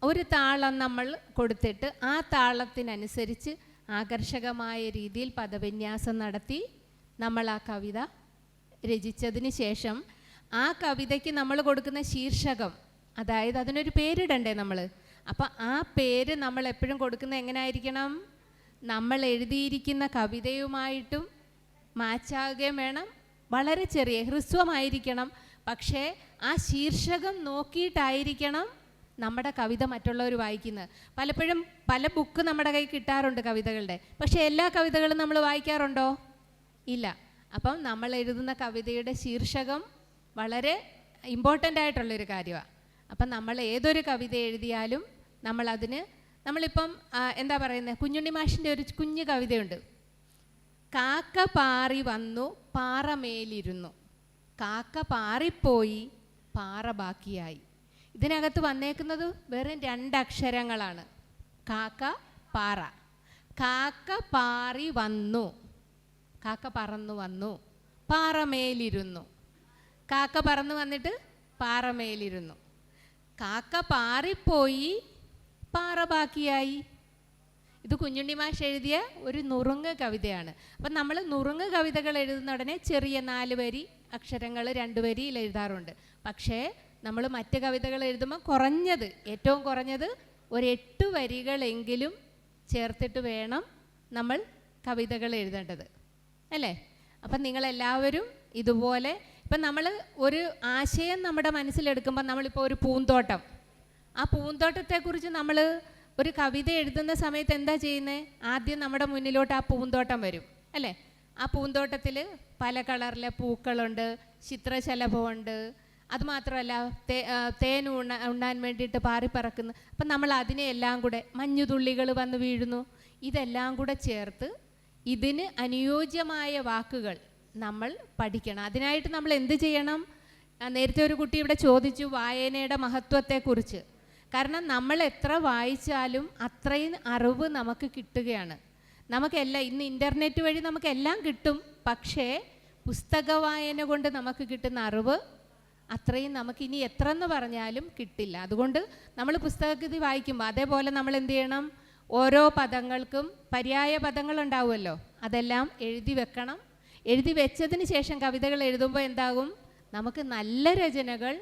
ഒരു താളം നമ്മൾ കൊടുത്തിട്ട് ആ താളത്തിനനുസരിച്ച് ആകർഷകമായ രീതിയിൽ പദവിന്യാസം നടത്തി നമ്മൾ ആ കവിത രചിച്ചതിന് ശേഷം ആ കവിതയ്ക്ക് നമ്മൾ കൊടുക്കുന്ന ശീർഷകം, അതായത് അതിനൊരു പേരിടണ്ടേ നമ്മൾ. അപ്പം ആ പേര് നമ്മൾ എപ്പോഴും കൊടുക്കുന്നത് എങ്ങനെയായിരിക്കണം? നമ്മൾ എഴുതിയിരിക്കുന്ന കവിതയുമായിട്ടും മാച്ചാകുകയും വേണം, വളരെ ചെറിയ ഹ്രസ്വമായിരിക്കണം. പക്ഷേ ആ ശീർഷകം നോക്കിയിട്ടായിരിക്കണം നമ്മുടെ കവിത മറ്റുള്ളവർ വായിക്കുന്നത്. പലപ്പോഴും പല ബുക്ക് നമ്മുടെ കയ്യിൽ കിട്ടാറുണ്ട് കവിതകളുടെ, പക്ഷേ എല്ലാ കവിതകളും നമ്മൾ വായിക്കാറുണ്ടോ? ഇല്ല. അപ്പം നമ്മൾ എഴുതുന്ന കവിതയുടെ ശീർഷകം വളരെ ഇമ്പോർട്ടൻ്റ് ആയിട്ടുള്ളൊരു കാര്യമാണ്. അപ്പം നമ്മൾ ഏതൊരു കവിത എഴുതിയാലും നമ്മളിപ്പം എന്താ പറയുന്നത്, കുഞ്ഞുണ്ണി മാഷിൻ്റെ ഒരു കുഞ്ഞു കവിതയുണ്ട്. കാക്ക പാറി വന്നു പാറമേലിരുന്നു, കാക്ക പാറിപ്പോയി പാറ ബാക്കിയായി. ഇതിനകത്ത് വന്നേക്കുന്നത് വെറും 2 അക്ഷരങ്ങളാണ്, കാക്ക പാറ. കാക്ക പാറി വന്നു, കാക്ക പറന്നു വന്നു, പാറമേലിരുന്നു. കാക്ക പറന്നു വന്നിട്ട് പാറമേലിരുന്നു. കാക്ക പാറിപ്പോയി പാറ ബാക്കിയായി. ഇത് കുഞ്ഞുണ്ണി മാഷ് എഴുതിയ ഒരു നുറുങ്ങ് കവിതയാണ്. അപ്പം നമ്മൾ നുറുങ്ങ് കവിതകൾ എഴുതുന്ന ഉടനെ ചെറിയ 4 വരി അക്ഷരങ്ങൾ 2 വരിയിൽ എഴുതാറുണ്ട്. പക്ഷേ നമ്മൾ മറ്റ് കവിതകൾ എഴുതുമ്പോൾ ഏറ്റവും കുറഞ്ഞത് ഒരു 8 വരികളെങ്കിലും ചേർത്തിട്ട് വേണം നമ്മൾ കവിതകൾ എഴുതേണ്ടത്, അല്ലേ? അപ്പം നിങ്ങളെല്ലാവരും ഇതുപോലെ ഇപ്പം നമ്മൾ ഒരു ആശയം നമ്മുടെ മനസ്സിലെടുക്കുമ്പോൾ, നമ്മളിപ്പോൾ ഒരു പൂന്തോട്ടം, ആ പൂന്തോട്ടത്തെക്കുറിച്ച് നമ്മൾ ഒരു കവിത എഴുതുന്ന സമയത്ത് എന്താ ചെയ്യുന്നത്? ആദ്യം നമ്മുടെ മുന്നിലോട്ട് ആ പൂന്തോട്ടം വരും, അല്ലേ? ആ പൂന്തോട്ടത്തിൽ പല കളറിലെ പൂക്കളുണ്ട്, ചിത്രശലഭമുണ്ട്, അതുമാത്രമല്ല തേൻ ഉണ്ണാൻ വേണ്ടിയിട്ട് പാറിപ്പറക്കുന്നു. അപ്പം നമ്മൾ അതിനെയെല്ലാം കൂടെ, മഞ്ഞുതുള്ളികൾ വന്ന് വീഴുന്നു, ഇതെല്ലാം കൂടെ ചേർത്ത് ഇതിന് അനുയോജ്യമായ വാക്കുകൾ നമ്മൾ പഠിക്കണം. അതിനായിട്ട് നമ്മൾ എന്ത് ചെയ്യണം? നേരത്തെ ഒരു കുട്ടി ഇവിടെ ചോദിച്ചു വായനയുടെ മഹത്വത്തെക്കുറിച്ച്. കാരണം നമ്മൾ എത്ര വായിച്ചാലും അത്രയും അറിവ് നമുക്ക് കിട്ടുകയാണ്. നമുക്കെല്ലാം ഇന്ന് ഇൻ്റർനെറ്റ് വഴി നമുക്കെല്ലാം കിട്ടും, പക്ഷേ പുസ്തക വായന കൊണ്ട് നമുക്ക് കിട്ടുന്ന അറിവ് അത്രയും നമുക്കിനി എത്ര എന്ന് പറഞ്ഞാലും കിട്ടില്ല. അതുകൊണ്ട് നമ്മൾ പുസ്തകത്തിൽ വായിക്കുമ്പോൾ അതേപോലെ നമ്മൾ എന്ത് ചെയ്യണം? ഓരോ പദങ്ങൾക്കും പര്യായ പദങ്ങൾ ഉണ്ടാവുമല്ലോ, അതെല്ലാം എഴുതി വെക്കണം. എഴുതി വെച്ചതിന് ശേഷം കവിതകൾ എഴുതുമ്പോൾ എന്താകും? നമുക്ക് നല്ല രചനകൾ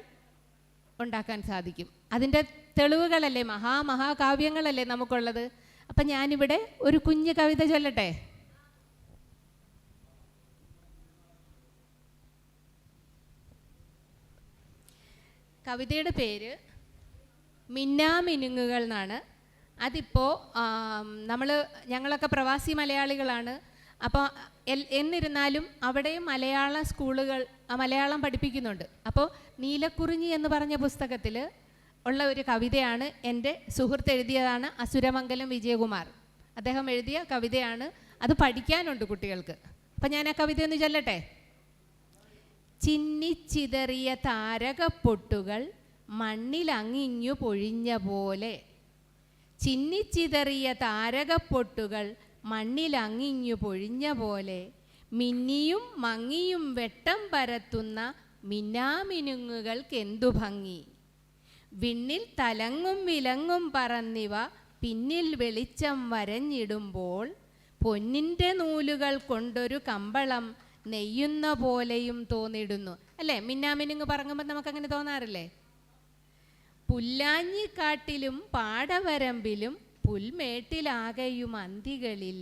ഉണ്ടാക്കാൻ സാധിക്കും. അതിൻ്റെ തെളിവുകളല്ലേ, മഹാകാവ്യങ്ങളല്ലേ നമുക്കുള്ളത്. അപ്പം ഞാനിവിടെ ഒരു കുഞ്ഞു കവിത ചൊല്ലട്ടെ. കവിതയുടെ പേര് മിന്നാമിനുങ്ങുകൾ എന്നാണ്. അതിപ്പോൾ ഞങ്ങളൊക്കെ പ്രവാസി മലയാളികളാണ്. അപ്പോൾ എന്നിരുന്നാലും അവിടെയും മലയാള സ്കൂളുകൾ മലയാളം പഠിപ്പിക്കുന്നുണ്ട്. അപ്പോൾ നീലക്കുറിഞ്ഞി എന്ന് പറഞ്ഞ പുസ്തകത്തിൽ ഉള്ള ഒരു കവിതയാണ് എൻ്റെ സുഹൃത്ത് എഴുതിയതാണ്, അസുരമംഗലം വിജയകുമാർ. അദ്ദേഹം എഴുതിയ കവിതയാണ്. അത് പഠിക്കാനുണ്ട് കുട്ടികൾക്ക്. അപ്പം ഞാൻ ആ കവിത ഒന്ന് ചൊല്ലട്ടെ. ചിന്നിച്ചിതറിയ താരകപ്പൊട്ടുകൾ മണ്ണിലങ്ങിഞ്ഞു പൊഴിഞ്ഞ പോലെ, ചിന്നിച്ചിതറിയ താരകപ്പൊട്ടുകൾ മണ്ണിലങ്ങിഞ്ഞു പൊഴിഞ്ഞ പോലെ, മിന്നിയും മങ്ങിയും വെട്ടം പരത്തുന്ന മിന്നാമിനുങ്ങുകൾക്കെന്തു ഭംഗി, വിണ്ണിൽ തലങ്ങും വിലങ്ങും പറന്നിവ പിന്നിൽ വെളിച്ചം വരഞ്ഞിടുമ്പോൾ, പൊന്നിൻ്റെ നൂലുകൾ കൊണ്ടൊരു കമ്പളം നെയ്യുന്ന പോലെയും തോന്നിടുന്നു. അല്ലേ? മിന്നാമിനുങ്ങ് പറങ്ങുമ്പോൾ നമുക്കങ്ങനെ തോന്നാറില്ലേ? പുല്ലാഞ്ഞിക്കാട്ടിലും പാടവരമ്പിലും പുൽമേട്ടിലാകെയും അന്തികളിൽ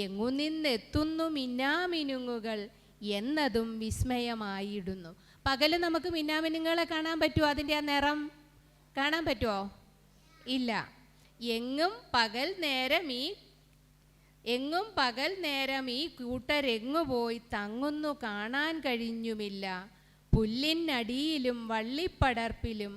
എങ്ങുനിന്നെത്തുന്നു മിന്നാമിനുങ്ങുകൾ എന്നതും വിസ്മയമായിടുന്നു. പകല് നമുക്ക് മിന്നാമിനുങ്ങളെ കാണാൻ പറ്റുമോ? അതിൻ്റെ ആ നിറം കാണാൻ പറ്റുമോ? ഇല്ല. എങ്ങും പകൽ നേരം ഈ കൂട്ടരെങ്ങു പോയി തങ്ങുന്നു കാണാൻ കഴിഞ്ഞുമില്ല, പുല്ലിനടിയിലും വള്ളിപ്പടർപ്പിലും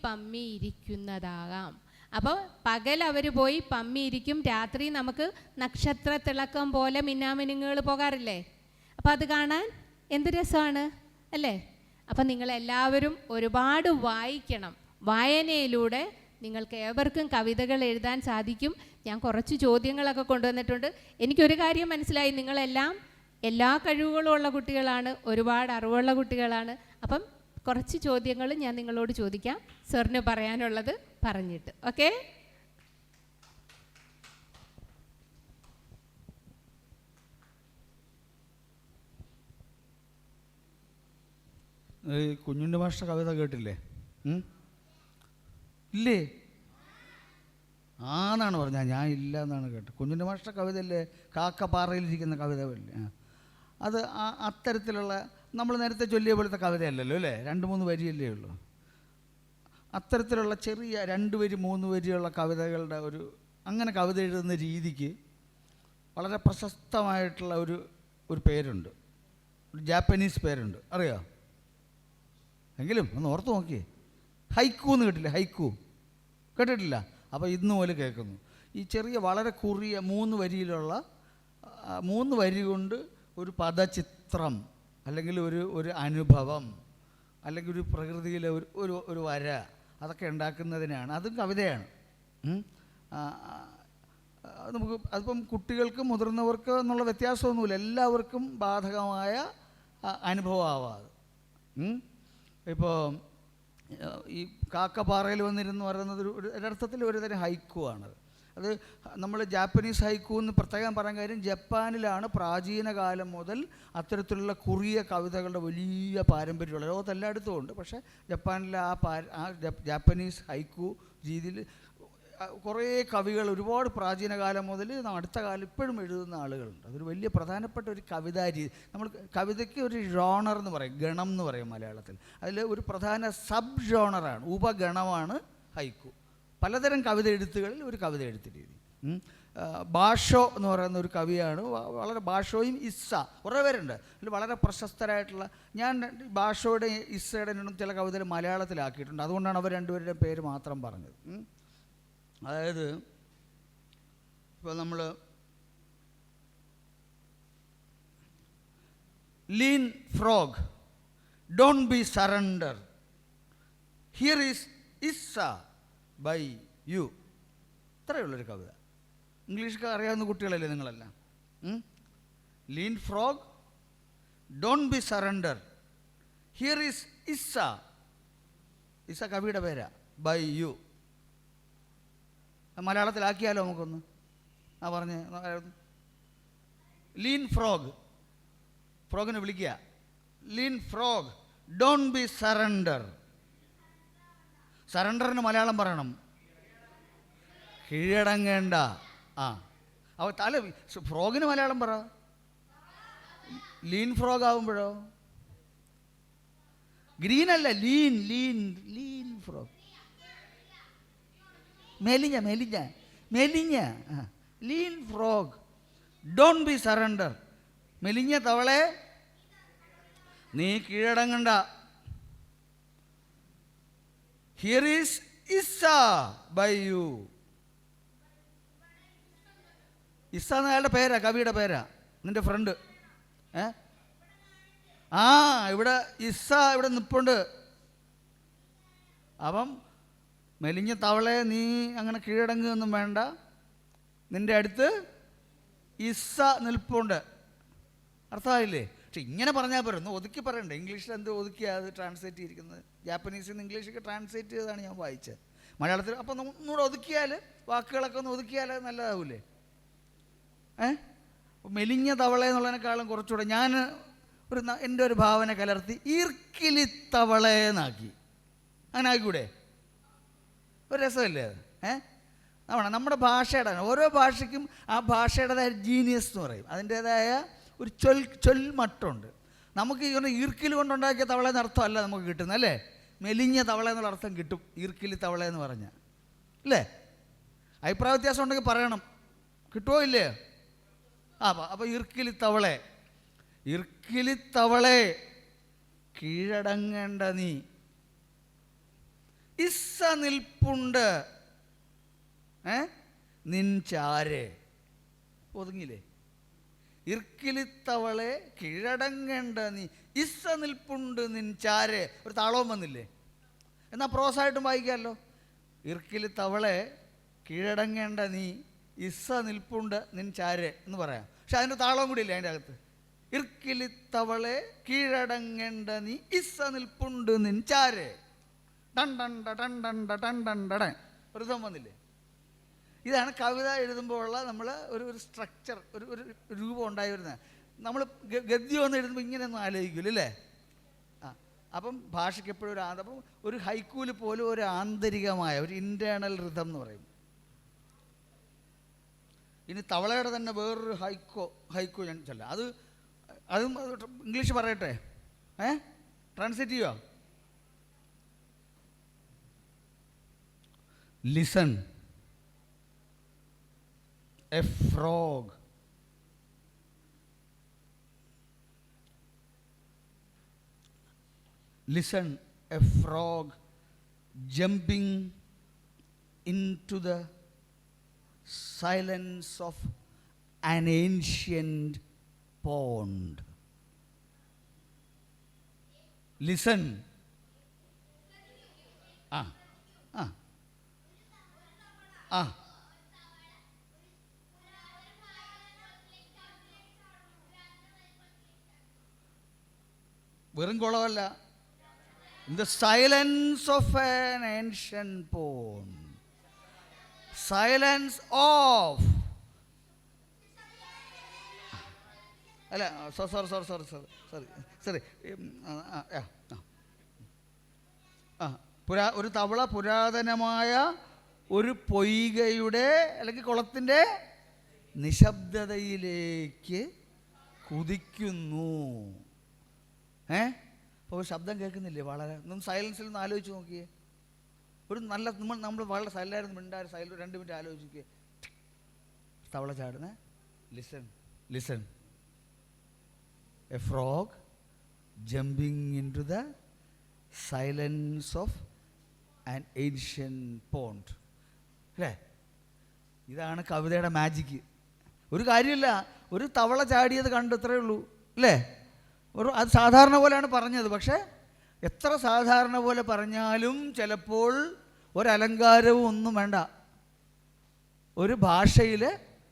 പമ്മി ഇരിക്കുന്നതാകാം. അപ്പോൾ പകൽ അവർ പോയി പമ്മിയിരിക്കും, രാത്രി നമുക്ക് നക്ഷത്ര തിളക്കം പോലെ മിന്നാമിനുങ്ങുകൾ പോകാറില്ലേ? അപ്പോൾ അത് കാണാൻ എന്ത് രസമാണ് അല്ലേ? അപ്പം നിങ്ങളെല്ലാവരും ഒരുപാട് വായിക്കണം. വായനയിലൂടെ നിങ്ങൾക്ക് ഏവർക്കും കവിതകൾ എഴുതാൻ സാധിക്കും. ഞാൻ കുറച്ച് ചോദ്യങ്ങളൊക്കെ കൊണ്ടുവന്നിട്ടുണ്ട്. എനിക്കൊരു കാര്യം മനസ്സിലായി, നിങ്ങളെല്ലാം എല്ലാ കഴിവുകളും ഉള്ള കുട്ടികളാണ്, ഒരുപാട് അറിവുള്ള കുട്ടികളാണ്. അപ്പം കുറച്ച് ചോദ്യങ്ങൾ ഞാൻ നിങ്ങളോട് ചോദിക്കാം, സാറിന് പറയാനുള്ളത് പറഞ്ഞിട്ട്. ഓക്കെ? ഈ കുഞ്ഞുണ്ണി മാഷ്ട കവിത കേട്ടില്ലേ? ഇല്ലേ? ആന്നാണ് പറഞ്ഞാൽ ഞാൻ ഇല്ല എന്നാണ് കേട്ടത്. കുഞ്ഞുണ്ണി മാഷ്ട കവിതയല്ലേ, കാക്ക പാറയിലിരിക്കുന്ന കവിതയല്ലേ? അത് അത്തരത്തിലുള്ള നമ്മൾ നേരത്തെ ചൊല്ലിയ പോലത്തെ കവിതയല്ലല്ലോ അല്ലേ, 2-3 വരിയല്ലേ ഉള്ളൂ. അത്തരത്തിലുള്ള ചെറിയ 2 വരി 3 വരിയുള്ള കവിതകളുടെ അങ്ങനെ കവിത എഴുതുന്ന രീതിക്ക് വളരെ പ്രശസ്തമായിട്ടുള്ള ഒരു പേരുണ്ട്, ഒരു ജാപ്പനീസ് പേരുണ്ട്, അറിയോ? എങ്കിലും ഒന്ന് ഓർത്ത് നോക്കിയേ. ഹൈക്കു എന്ന് കേട്ടില്ലേ? ഹൈക്കു കേട്ടിട്ടില്ല? അപ്പോൾ ഇന്ന് പോലെ കേൾക്കുന്നു. ഈ ചെറിയ വളരെ കുറിയ 3 വരിയിലുള്ള 3 വരി കൊണ്ട് ഒരു പദചിത്രം അല്ലെങ്കിൽ ഒരു അനുഭവം അല്ലെങ്കിൽ ഒരു പ്രകൃതിയിലെ ഒരു വര അതൊക്കെ ഉണ്ടാക്കുന്നതിനാണ്. അതും കവിതയാണ്. നമുക്ക് അതിപ്പം കുട്ടികൾക്കും മുതിർന്നവർക്ക് എന്നുള്ള വ്യത്യാസമൊന്നുമില്ല, എല്ലാവർക്കും ബാധകമായ അനുഭവമാവാതെ. ഇപ്പോൾ ഈ കാക്കപ്പാറയിൽ വന്നിരുന്ന് പറയുന്നത് ഒരർത്ഥത്തിൽ ഒരുതരം ഹൈക്കു ആണത്. അത് നമ്മൾ ജാപ്പനീസ് ഹൈക്കു എന്ന് പ്രത്യേകം പറയാൻ കാര്യം, ജപ്പാനിലാണ് പ്രാചീന കാലം മുതൽ അത്തരത്തിലുള്ള കുറിയ കവിതകളുടെ വലിയ പാരമ്പര്യമുള്ള, ലോകത്ത് എല്ലായിടത്തും ഉണ്ട്. പക്ഷേ ജപ്പാനിലെ ആ ജാപ്പനീസ് ഹൈക്കു രീതിയിൽ കുറേ കവികൾ ഒരുപാട് പ്രാചീന കാലം മുതൽ അടുത്ത കാലം ഇപ്പോഴും എഴുതുന്ന ആളുകളുണ്ട്. അതൊരു വലിയ പ്രധാനപ്പെട്ട ഒരു കവിതാ രീതി. നമ്മൾ കവിതയ്ക്ക് ഒരു ജോണർ എന്ന് പറയും, ഗണം എന്ന് പറയും മലയാളത്തിൽ. അതിൽ ഒരു പ്രധാന സബ് ജോണറാണ്, ഉപഗണമാണ് ഹൈക്കു. പലതരം കവിത എഴുത്തുകളിൽ ഒരു കവിത എഴുത്ത് രീതി. ബാഷോ എന്ന് പറയുന്ന ഒരു കവിയാണ്, വളരെ ബാഷോയും ഇസ്സ കുറേ പേരുണ്ട്. അതിൽ വളരെ പ്രശസ്തരായിട്ടുള്ള, ഞാൻ ബാഷോയുടെ ഇസ്സയുടെ ചില കവിതകൾ മലയാളത്തിലാക്കിയിട്ടുണ്ട്. അതുകൊണ്ടാണ് അവർ രണ്ടുപേരുടെയും പേര് മാത്രം പറഞ്ഞത്. അതായത് ഇപ്പോൾ നമ്മൾ lean frog, don't be surrender, here is Issa by you. ഇത്രയുള്ളൊരു കവിത. ഇംഗ്ലീഷൊക്കെ അറിയാവുന്ന കുട്ടികളല്ലേ നിങ്ങളെല്ലാം? Lean frog, don't be surrender, here is Issa. Issa കവിയുടെ പേരാ, ബൈ യു. മലയാളത്തിലാക്കിയാലോ നമുക്കൊന്ന്? പറഞ്ഞ് ലീൻ ഫ്രോഗ്, ഫ്രോഗിനെ വിളിക്കുക, lean frog, don't be surrender. സറണ്ടറിന് മലയാളം പറയണം, കീഴടങ്ങേണ്ട. അപ്പോൾ ഫ്രോഗിന് മലയാളം പറ. ലീൻ ഫ്രോഗ് ആവുമ്പോഴോ? ഗ്രീൻ അല്ല, ലീൻ ലീൻ ലീൻ ഫ്രോഗ്, മെലിഞ്ഞ മെലിഞ്ഞ മെലിഞ്ഞ. Lean frog, don't be surrender. മെലിഞ്ഞ തവളെ നീ കീഴടങ്ങണ്ട. Here is Issa by you. Issa എന്ന അയാളുടെ പേരാ, കവിയുടെ പേരാ, നിന്റെ ഫ്രണ്ട്. ഇവിടെ ഇസ്സ ഇവിടെ നിൽപ്പുണ്ട്. അപ്പം മെലിഞ്ഞ തവളെ നീ അങ്ങനെ കീഴടങ്ങുകയൊന്നും വേണ്ട, നിൻ്റെ അടുത്ത് ഇസ്സ നിൽപ്പുണ്ട്. അർത്ഥമായില്ലേ? പക്ഷെ ഇങ്ങനെ പറഞ്ഞാൽ പോരെ, ഒന്ന് ഒതുക്കി പറയണ്ടേ? ഇംഗ്ലീഷിൽ എന്ത് ഒതുക്കിയാണ് അത് ട്രാൻസ്ലേറ്റ് ചെയ്തിരിക്കുന്നത്? ജാപ്പനീസിൽ നിന്ന് ഇംഗ്ലീഷൊക്കെ ട്രാൻസ്ലേറ്റ് ചെയ്തതാണ് ഞാൻ വായിച്ചത്. മലയാളത്തിൽ അപ്പം ഒന്നുകൂടെ ഒതുക്കിയാൽ, വാക്കുകളൊക്കെ ഒന്ന് ഒതുക്കിയാൽ നല്ലതാവൂലേ? മെലിഞ്ഞ തവള എന്നുള്ളതിനേക്കാളും കുറച്ചുകൂടെ ഞാൻ എൻ്റെ ഒരു ഭാവന കലർത്തി ഈർക്കിലിത്തവളയെന്നാക്കി. അങ്ങനെ ആയിക്കൂടെ? ഒരു രസമല്ലേ അത്? നമ്മുടെ ഭാഷയുടെ, ഓരോ ഭാഷയ്ക്കും ആ ഭാഷയുടേതായ ജീനിയസ് എന്ന് പറയും, അതിൻ്റേതായ ഒരു ചൊൽമട്ടുണ്ട്. നമുക്ക് ഈ ഈർക്കിൽ കൊണ്ടുണ്ടാക്കിയ തവള എന്ന അർത്ഥമല്ല നമുക്ക് കിട്ടുന്നത്, അല്ലേ? മെലിഞ്ഞ തവള എന്നുള്ള അർത്ഥം കിട്ടും ഈർക്കിലി തവള എന്ന് പറഞ്ഞാൽ, അല്ലേ? അഭിപ്രായ വ്യത്യാസം ഉണ്ടെങ്കിൽ പറയണം, കിട്ടുമോ ഇല്ലേ? അപ്പോൾ ഈർക്കിലിത്തവളെ, ഈർക്കിലിത്തവളെ കീഴടങ്ങേണ്ട നീ, ഇസ്സ നിൽപ്പുണ്ട് നിൻ ചാരെ. ഒതുങ്ങില്ലേ? ഇർക്കിലിത്തവളെ കീഴടങ്ങേണ്ട നീ, ഇസ്സ നിൽപ്പുണ്ട് നിൻ ചാരെ. ഒരു താളവും വന്നില്ലേ? എന്നാൽ പ്രോസായിട്ടും വായിക്കാമല്ലോ. ഇർക്കിലിത്തവളെ കീഴടങ്ങേണ്ട നീ, ഇസ്സ നിൽപ്പുണ്ട് നിൻ ചാരെ എന്ന് പറയാം. പക്ഷെ അതിൻ്റെ താളവും കൂടി ഇല്ലേ അതിൻ്റെ അകത്ത്? ഇർക്കിലിത്തവളെ കീഴടങ്ങേണ്ട നീ, ഇസ്സ നിൽപ്പുണ്ട് നിൻ ചാരെ. ടണ്ടണ്ട ടണ്ടണ്ട ടണ്ടണ്ട ഒരു ഇതം വന്നില്ലേ? ഇതാണ് കവിത എഴുതുമ്പോഴുള്ള നമ്മൾ ഒരു സ്ട്രക്ചർ, ഒരു രൂപം ഉണ്ടായി വരുന്നത്. നമ്മൾ ഗദ്യം ഒന്ന് എഴുതുമ്പോൾ ഇങ്ങനെയൊന്നും ആലോചിക്കില്ല, അല്ലേ? അപ്പം ഭാഷയ്ക്ക് എപ്പോഴും ഒരു അപ്പം ഒരു ഹൈക്കൂവിൽ പോലും ഒരു ആന്തരികമായ ഒരു ഇൻറ്റേർണൽ റിതം എന്ന് പറയും. ഇനി തവളയുടെ തന്നെ വേറൊരു ഹൈക്കു ഞാൻ ചൊല്ലാം. അതും ഇംഗ്ലീഷ് പറയട്ടെ, ട്രാൻസ്ലേറ്റ് ചെയ്യുക. Listen, a frog listen, a frog jumping into the silence of an ancient pond. Listen. വെറും കുളമല്ല. In the silence of an ancient pond. Silence of. അല്ല, sorry. ഒരു തവള പുരാതനമായ ഒരു പൊയ്കയുടെ അല്ലെങ്കിൽ കുളത്തിൻ്റെ നിശബ്ദതയിലേക്ക് കുതിക്കുന്നു. അപ്പോൾ ശബ്ദം കേൾക്കുന്നില്ലേ? വളരെ സൈലൻസിൽ നിന്ന് ആലോചിച്ച് നോക്കിയേ. ഒരു നല്ല നമ്മൾ വളരെ സൈലൻ്റായിരുന്നു, മിണ്ടായിരുന്നു, സൈലൻ്റ് 2 മിനിറ്റ് ആലോചിച്ച് നോക്കിയേ. തവള ചാടുന്നേ. Listen, a frog jumping into the silence of an ancient pond. അല്ലേ? ഇതാണ് കവിതയുടെ മാജിക്ക്. ഒരു കാര്യമില്ല, ഒരു തവള ചാടിയത് കണ്ട് ഇത്രയേ ഉള്ളൂ അല്ലേ? അത് സാധാരണ പോലെയാണ് പറഞ്ഞത്. പക്ഷേ എത്ര സാധാരണ പോലെ പറഞ്ഞാലും ചിലപ്പോൾ ഒരലങ്കാരവും ഒന്നും വേണ്ട, ഒരു ഭാഷയിൽ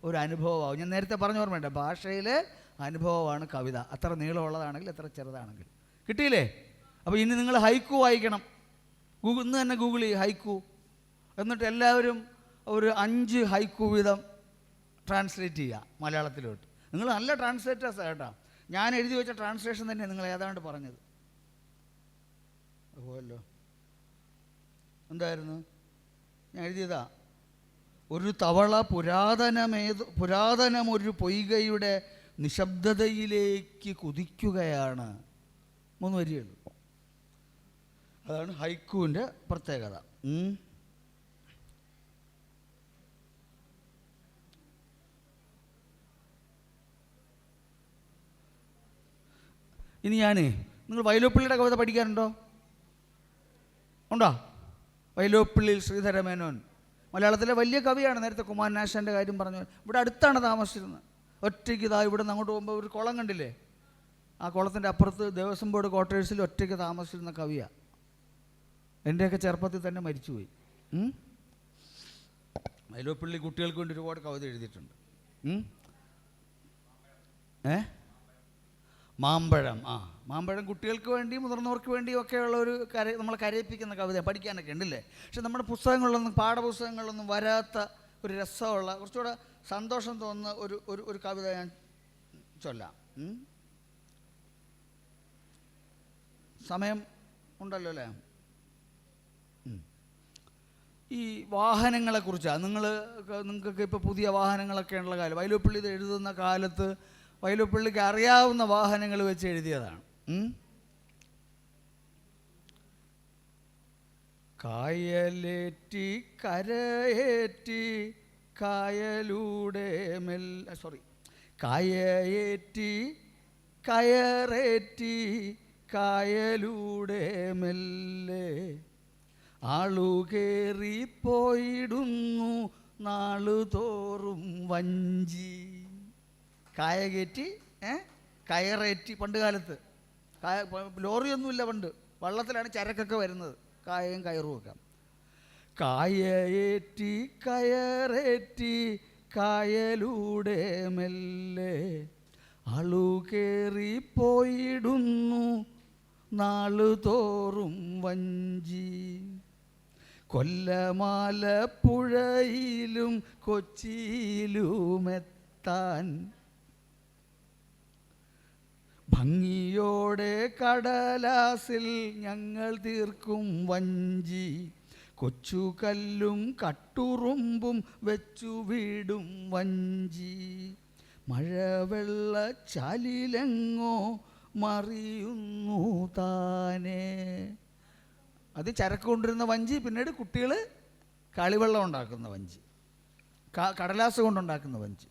ഒരു അനുഭവമാവും. ഞാൻ നേരത്തെ പറഞ്ഞ ഓർമ്മയുണ്ട്, ഭാഷയിലെ അനുഭവമാണ് കവിത. അത്ര നീളമുള്ളതാണെങ്കിൽ എത്ര ചെറുതാണെങ്കിൽ. കിട്ടിയില്ലേ? അപ്പോൾ ഇനി നിങ്ങൾ ഹൈക്കു വായിക്കണം. ഇന്ന് തന്നെ ഗൂഗിൾ ചെയ്യും ഹൈക്കു. എന്നിട്ട് എല്ലാവരും ഒരു 5 ഹൈക്കു വീതം ട്രാൻസ്ലേറ്റ് ചെയ്യുക മലയാളത്തിലോട്ട്. നിങ്ങൾ നല്ല ട്രാൻസ്ലേറ്റേഴ്സാണ് കേട്ടോ. ഞാൻ എഴുതി വെച്ച ട്രാൻസ്ലേഷൻ തന്നെ നിങ്ങൾ ഏതാണ്ട് പറഞ്ഞത്. ഓല്ലോ, എന്തായിരുന്നു ഞാൻ എഴുതിയതാ? ഒരു തവള പുരാതനമൊരു പൊയ്കയുടെ നിശബ്ദതയിലേക്ക് കുതിക്കുകയാണ്. 3 വരിയുള്ളൂ. അതാണ് ഹൈക്കുവിൻ്റെ പ്രത്യേകത. ഇനി നിങ്ങൾ വൈലോപ്പിള്ളിയുടെ കവിത പഠിക്കാറുണ്ടോ? ഉണ്ടോ? വൈലോപ്പിള്ളിൽ ശ്രീധരമേനോൻ മലയാളത്തിലെ വലിയ കവിയാണ്. നേരത്തെ കുമാരനാശാൻ്റെ കാര്യം പറഞ്ഞു. ഇവിടെ അടുത്താണ് താമസിച്ചിരുന്നത്. ഒറ്റയ്ക്ക് ഇവിടെ നിന്ന് അങ്ങോട്ട് പോകുമ്പോൾ ഒരു കുളം കണ്ടില്ലേ? ആ കുളത്തിൻ്റെ അപ്പുറത്ത് ദേവസ്വം ബോർഡ് ക്വാർട്ടേഴ്സിൽ ഒറ്റയ്ക്ക് താമസിച്ചിരുന്ന കവിയാണ്. എൻ്റെയൊക്കെ ചെറുപ്പത്തിൽ തന്നെ മരിച്ചുപോയി. വൈലോപ്പിള്ളി കുട്ടികൾക്ക് വേണ്ടി ഒരുപാട് കവിത എഴുതിയിട്ടുണ്ട്. മാമ്പഴം കുട്ടികൾക്ക് വേണ്ടി മുതിർന്നവർക്ക് വേണ്ടിയും ഒക്കെയുള്ള ഒരു നമ്മളെ കരയിപ്പിക്കുന്ന കവിത പഠിക്കാനൊക്കെ ഉണ്ടല്ലേ. പക്ഷെ നമ്മുടെ പുസ്തകങ്ങളിലൊന്നും പാഠപുസ്തകങ്ങളിലൊന്നും വരാത്ത ഒരു രസമുള്ള കുറച്ചുകൂടെ സന്തോഷം തോന്നുന്ന ഒരു കവിത ഞാൻ ചൊല്ലാം. സമയം ഉണ്ടല്ലോ അല്ലേ? ഈ വാഹനങ്ങളെക്കുറിച്ചാണ്. നിങ്ങൾക്കൊക്കെ ഇപ്പോൾ പുതിയ വാഹനങ്ങളൊക്കെ ഉള്ള കാലം. വൈലോപ്പിള്ളി ഇത് എഴുതുന്ന കാലത്ത് വൈലോപ്പിള്ളിക്ക് അറിയാവുന്ന വാഹനങ്ങൾ വെച്ച് എഴുതിയതാണ്. കായലേറ്റി കരയേറ്റി കായലൂടെ കായയേറ്റി കയറേറ്റി കായലൂടെ മെല്ലെ ആളുകേറിപ്പോയിടുന്നു നാളുതോറും വഞ്ചി. കായ കയറ്റി കയറേറ്റി. പണ്ട് കാലത്ത് ലോറിയൊന്നുമില്ല, പണ്ട് വള്ളത്തിലാണ് ചരക്കൊക്കെ വരുന്നത്, കായയും കയറും ഒക്കെ. കായയേറ്റി കയറേറ്റി കായലൂടെ മെല്ലെ ആളുകേറിപ്പോയിടുന്നു നാളുതോറും വഞ്ചി. കൊല്ലമാലപ്പുഴയിലും കൊച്ചിയിലുമെത്താൻ ഭംഗിയോടെ കടലാസിൽ ഞങ്ങൾ തീർക്കും വഞ്ചി, കൊച്ചുകല്ലും കട്ടുറുമ്പും വെച്ചു വീടും വഞ്ചി, മഴവെള്ളച്ചാലിലെങ്ങോ മറിയുന്നു താനേ. അത് ചരക്ക് കൊണ്ടിരുന്ന വഞ്ചി, പിന്നീട് കുട്ടികൾ കളിവെള്ളം ഉണ്ടാക്കുന്ന വഞ്ചി, കടലാസ് കൊണ്ടുണ്ടാക്കുന്ന വഞ്ചി.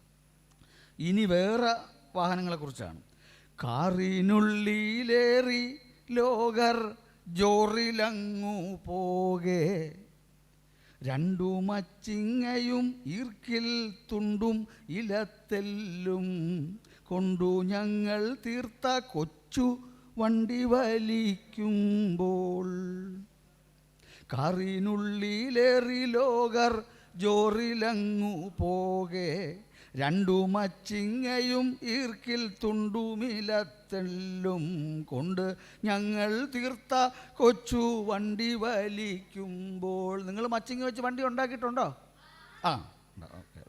ഇനി വേറെ വാഹനങ്ങളെക്കുറിച്ചാണ്. കാറിനുള്ളിലേറി ലോകർ ജോറിലങ്ങു പോകെ, രണ്ടു മച്ചിങ്ങയും ഈർക്കിൽ തുണ്ടും ഇലത്തെല്ലും കൊണ്ടു ഞങ്ങൾ തീർത്ത കൊച്ചു വണ്ടി വലിക്കുമ്പോൾ, കാറിനുള്ളിലേറി ലോകർ ജോറിലങ്ങു പോകെ, രണ്ടു മച്ചിങ്ങയും ഈർക്കിൽ തുണ്ടുമിലത്തെല്ലും കൊണ്ട് ഞങ്ങൾ തീർത്ത കൊച്ചു വണ്ടി വലിക്കുമ്പോൾ. നിങ്ങൾ മച്ചിങ്ങ വെച്ച് വണ്ടി ഉണ്ടാക്കിയിട്ടുണ്ടോ? ആ, ഓക്കെ.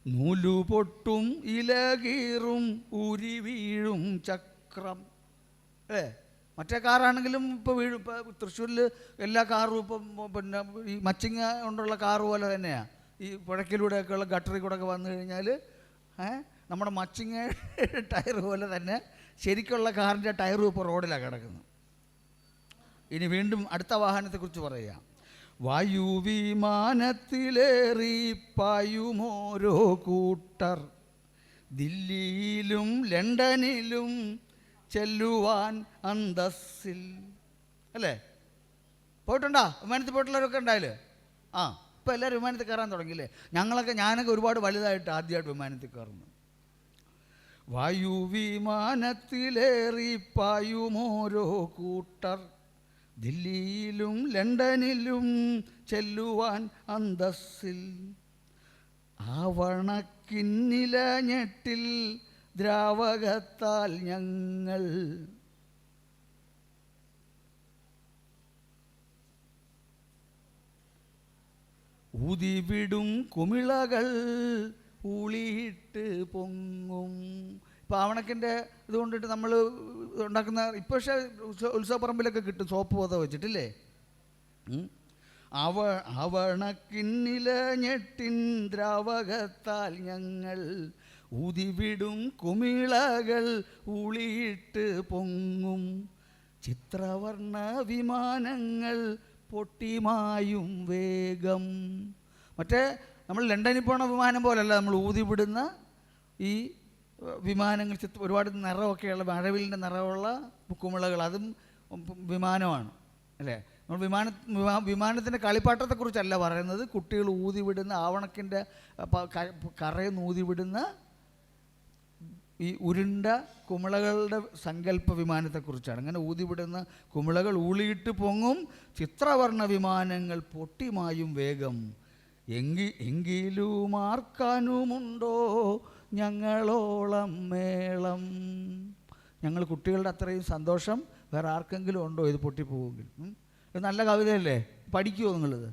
നൂലു പൊട്ടും ഇലകീറും ഉരി വീഴും ചക്രം, അല്ലേ? മറ്റേ കാറാണെങ്കിലും ഇപ്പോൾ വീഴും. ഇപ്പോൾ തൃശ്ശൂരിൽ എല്ലാ കാറും ഇപ്പം പിന്നെ ഈ മച്ചിങ്ങ കൊണ്ടുള്ള കാറ് പോലെ തന്നെയാണ്. ഈ പുഴക്കിലൂടെയൊക്കെയുള്ള ഗട്ടറിൽ കൂടെ ഒക്കെ വന്നു കഴിഞ്ഞാൽ നമ്മുടെ മച്ചിങ്ങ ടയർ പോലെ തന്നെ ശരിക്കുള്ള കാറിൻ്റെ ടയറും ഇപ്പോൾ റോഡിലാണ് കിടക്കുന്നത്. ഇനി വീണ്ടും അടുത്ത വാഹനത്തെക്കുറിച്ച് പറയാം. വായുവിമാനത്തിലേറി പായുമോരോ കൂട്ടർ, ദില്ലിയിലും ലണ്ടനിലും ചെല്ലുവാൻ അന്തസ്സിൽ, അല്ലേ? പോയിട്ടുണ്ടോ? വിമാനത്തിൽ പോയിട്ടുള്ളവരൊക്കെ ഉണ്ടായില്ലേ? ആ, ഇപ്പോൾ എല്ലാവരും വിമാനത്തിൽ കയറാൻ തുടങ്ങിയില്ലേ? ഞാനൊക്കെ ഒരുപാട് വലുതായിട്ട് ആദ്യമായിട്ട് വിമാനത്തിൽ കയറുന്നു. വായുവിമാനത്തിലേറി പായുമോരോ കൂട്ടർ, ദില്ലിയിലും ലണ്ടനിലും ചെല്ലുവാൻ അന്തസ്സിൽ, ആവണക്കിന്നില ഞെട്ടിൽ ദ്രാവകത്താൽ ഞങ്ങൾ ഊതിവിടും കുമിളകൾ ഊളിയിട്ട് പൊങ്ങും. ഇപ്പോൾ ആവണക്കിൻ്റെ ഇത് കൊണ്ടിട്ട് നമ്മൾ ഉണ്ടാക്കുന്ന ഇപ്പോൾ പക്ഷേ ഉത്സവപ്പറമ്പിലൊക്കെ കിട്ടും സോപ്പ് പോത വെച്ചിട്ടില്ലേ? ആവണക്കിന്നില ഞെട്ടിൻ ദ്രാവകത്താൽ ഞങ്ങൾ ഊതിവിടും കുമിളകൾ ഊളിയിട്ട് പൊങ്ങും, ചിത്രവർണ്ണ വിമാനങ്ങൾ പൊട്ടിമായും വേഗം. മറ്റേ നമ്മൾ ലണ്ടനിൽ പോണ വിമാനം പോലല്ല നമ്മൾ ഊതിവിടുന്ന ഈ വിമാനങ്ങൾ. ഒരുപാട് നിറമൊക്കെയുള്ള മഴവിലിൻ്റെ നിറമുള്ള കുമിളകൾ, അതും വിമാനമാണ്, അല്ലേ? നമ്മൾ വിമാനത്തിൻ്റെ കളിപ്പാട്ടത്തെക്കുറിച്ചല്ല പറയുന്നത്. കുട്ടികൾ ഊതിവിടുന്ന ആവണക്കിൻ്റെ കറയെന്ന് ഊതിവിടുന്ന ഈ ഉരുണ്ട കുമിളകളുടെ സങ്കല്പ വിമാനത്തെക്കുറിച്ചാണ്. അങ്ങനെ ഊതിവിടുന്ന കുമിളകൾ ഊളിയിട്ട് പൊങ്ങും, ചിത്രവർണ്ണ വിമാനങ്ങൾ പൊട്ടിമായും വേഗം. എങ്കിലും ആർക്കാനുമുണ്ടോ ഞങ്ങളോളം മേളം. ഞങ്ങൾ കുട്ടികളുടെ അത്രയും സന്തോഷം വേറെ ആർക്കെങ്കിലും ഉണ്ടോ ഇത് പൊട്ടിപ്പോകുമെങ്കിൽ? ഇത് നല്ല കവിതയല്ലേ? പഠിക്കുമോ നിങ്ങളിത്?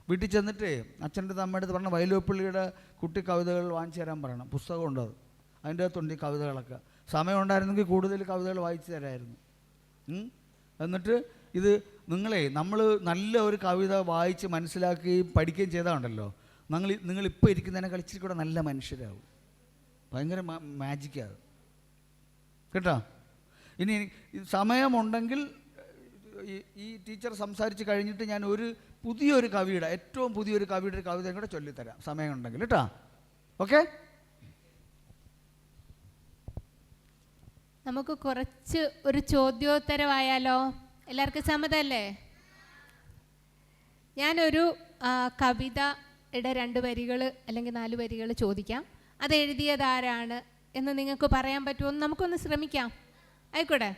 വീട്ടിൽ ചെന്നിട്ട് അച്ഛൻ്റെ അമ്മയുടെ പറഞ്ഞ വൈലോപ്പിള്ളിയുടെ കുട്ടി കവിതകൾ വാങ്ങിച്ചു തരാൻ പറയണം. പുസ്തകം ഉണ്ടത്, അതിൻ്റെ അകത്തുണ്ട് ഈ കവിതകളൊക്കെ. സമയം ഉണ്ടായിരുന്നെങ്കിൽ കൂടുതൽ കവിതകൾ വായിച്ചു തരാമായിരുന്നു. എന്നിട്ട് ഇത് നമ്മൾ നല്ല ഒരു കവിത വായിച്ച് മനസ്സിലാക്കുകയും പഠിക്കുകയും ചെയ്താൽ നിങ്ങളിപ്പോൾ ഇരിക്കുന്നതിനേക്കാൾ ഇച്ചിരി കൂടെ നല്ല മനുഷ്യരാകും. ഭയങ്കര മാജിക്കാണ് കേട്ടോ. ഇനി സമയമുണ്ടെങ്കിൽ ഈ ടീച്ചർ സംസാരിച്ച് കഴിഞ്ഞിട്ട് ഞാൻ പുതിയൊരു കവിയുടെ ഏറ്റവും പുതിയൊരു കവിയുടെ ഒരു കവിതയും കൂടെ ചൊല്ലിത്തരാം സമയമുണ്ടെങ്കിൽ കേട്ടോ. ഓക്കെ, നമുക്ക് കുറച്ച് ഒരു ചോദ്യോത്തരമായാലോ? എല്ലാവർക്കും സമ്മതമല്ലേ? ഞാനൊരു കവിതയുടെ 2 വരികൾ അല്ലെങ്കിൽ 4 വരികൾ ചോദിക്കാം. അത് എഴുതിയതാരാണ് എന്ന് നിങ്ങൾക്ക് പറയാൻ പറ്റുമോ? നമുക്കൊന്ന് ശ്രമിക്കാം, ആയിക്കോട്ടെ?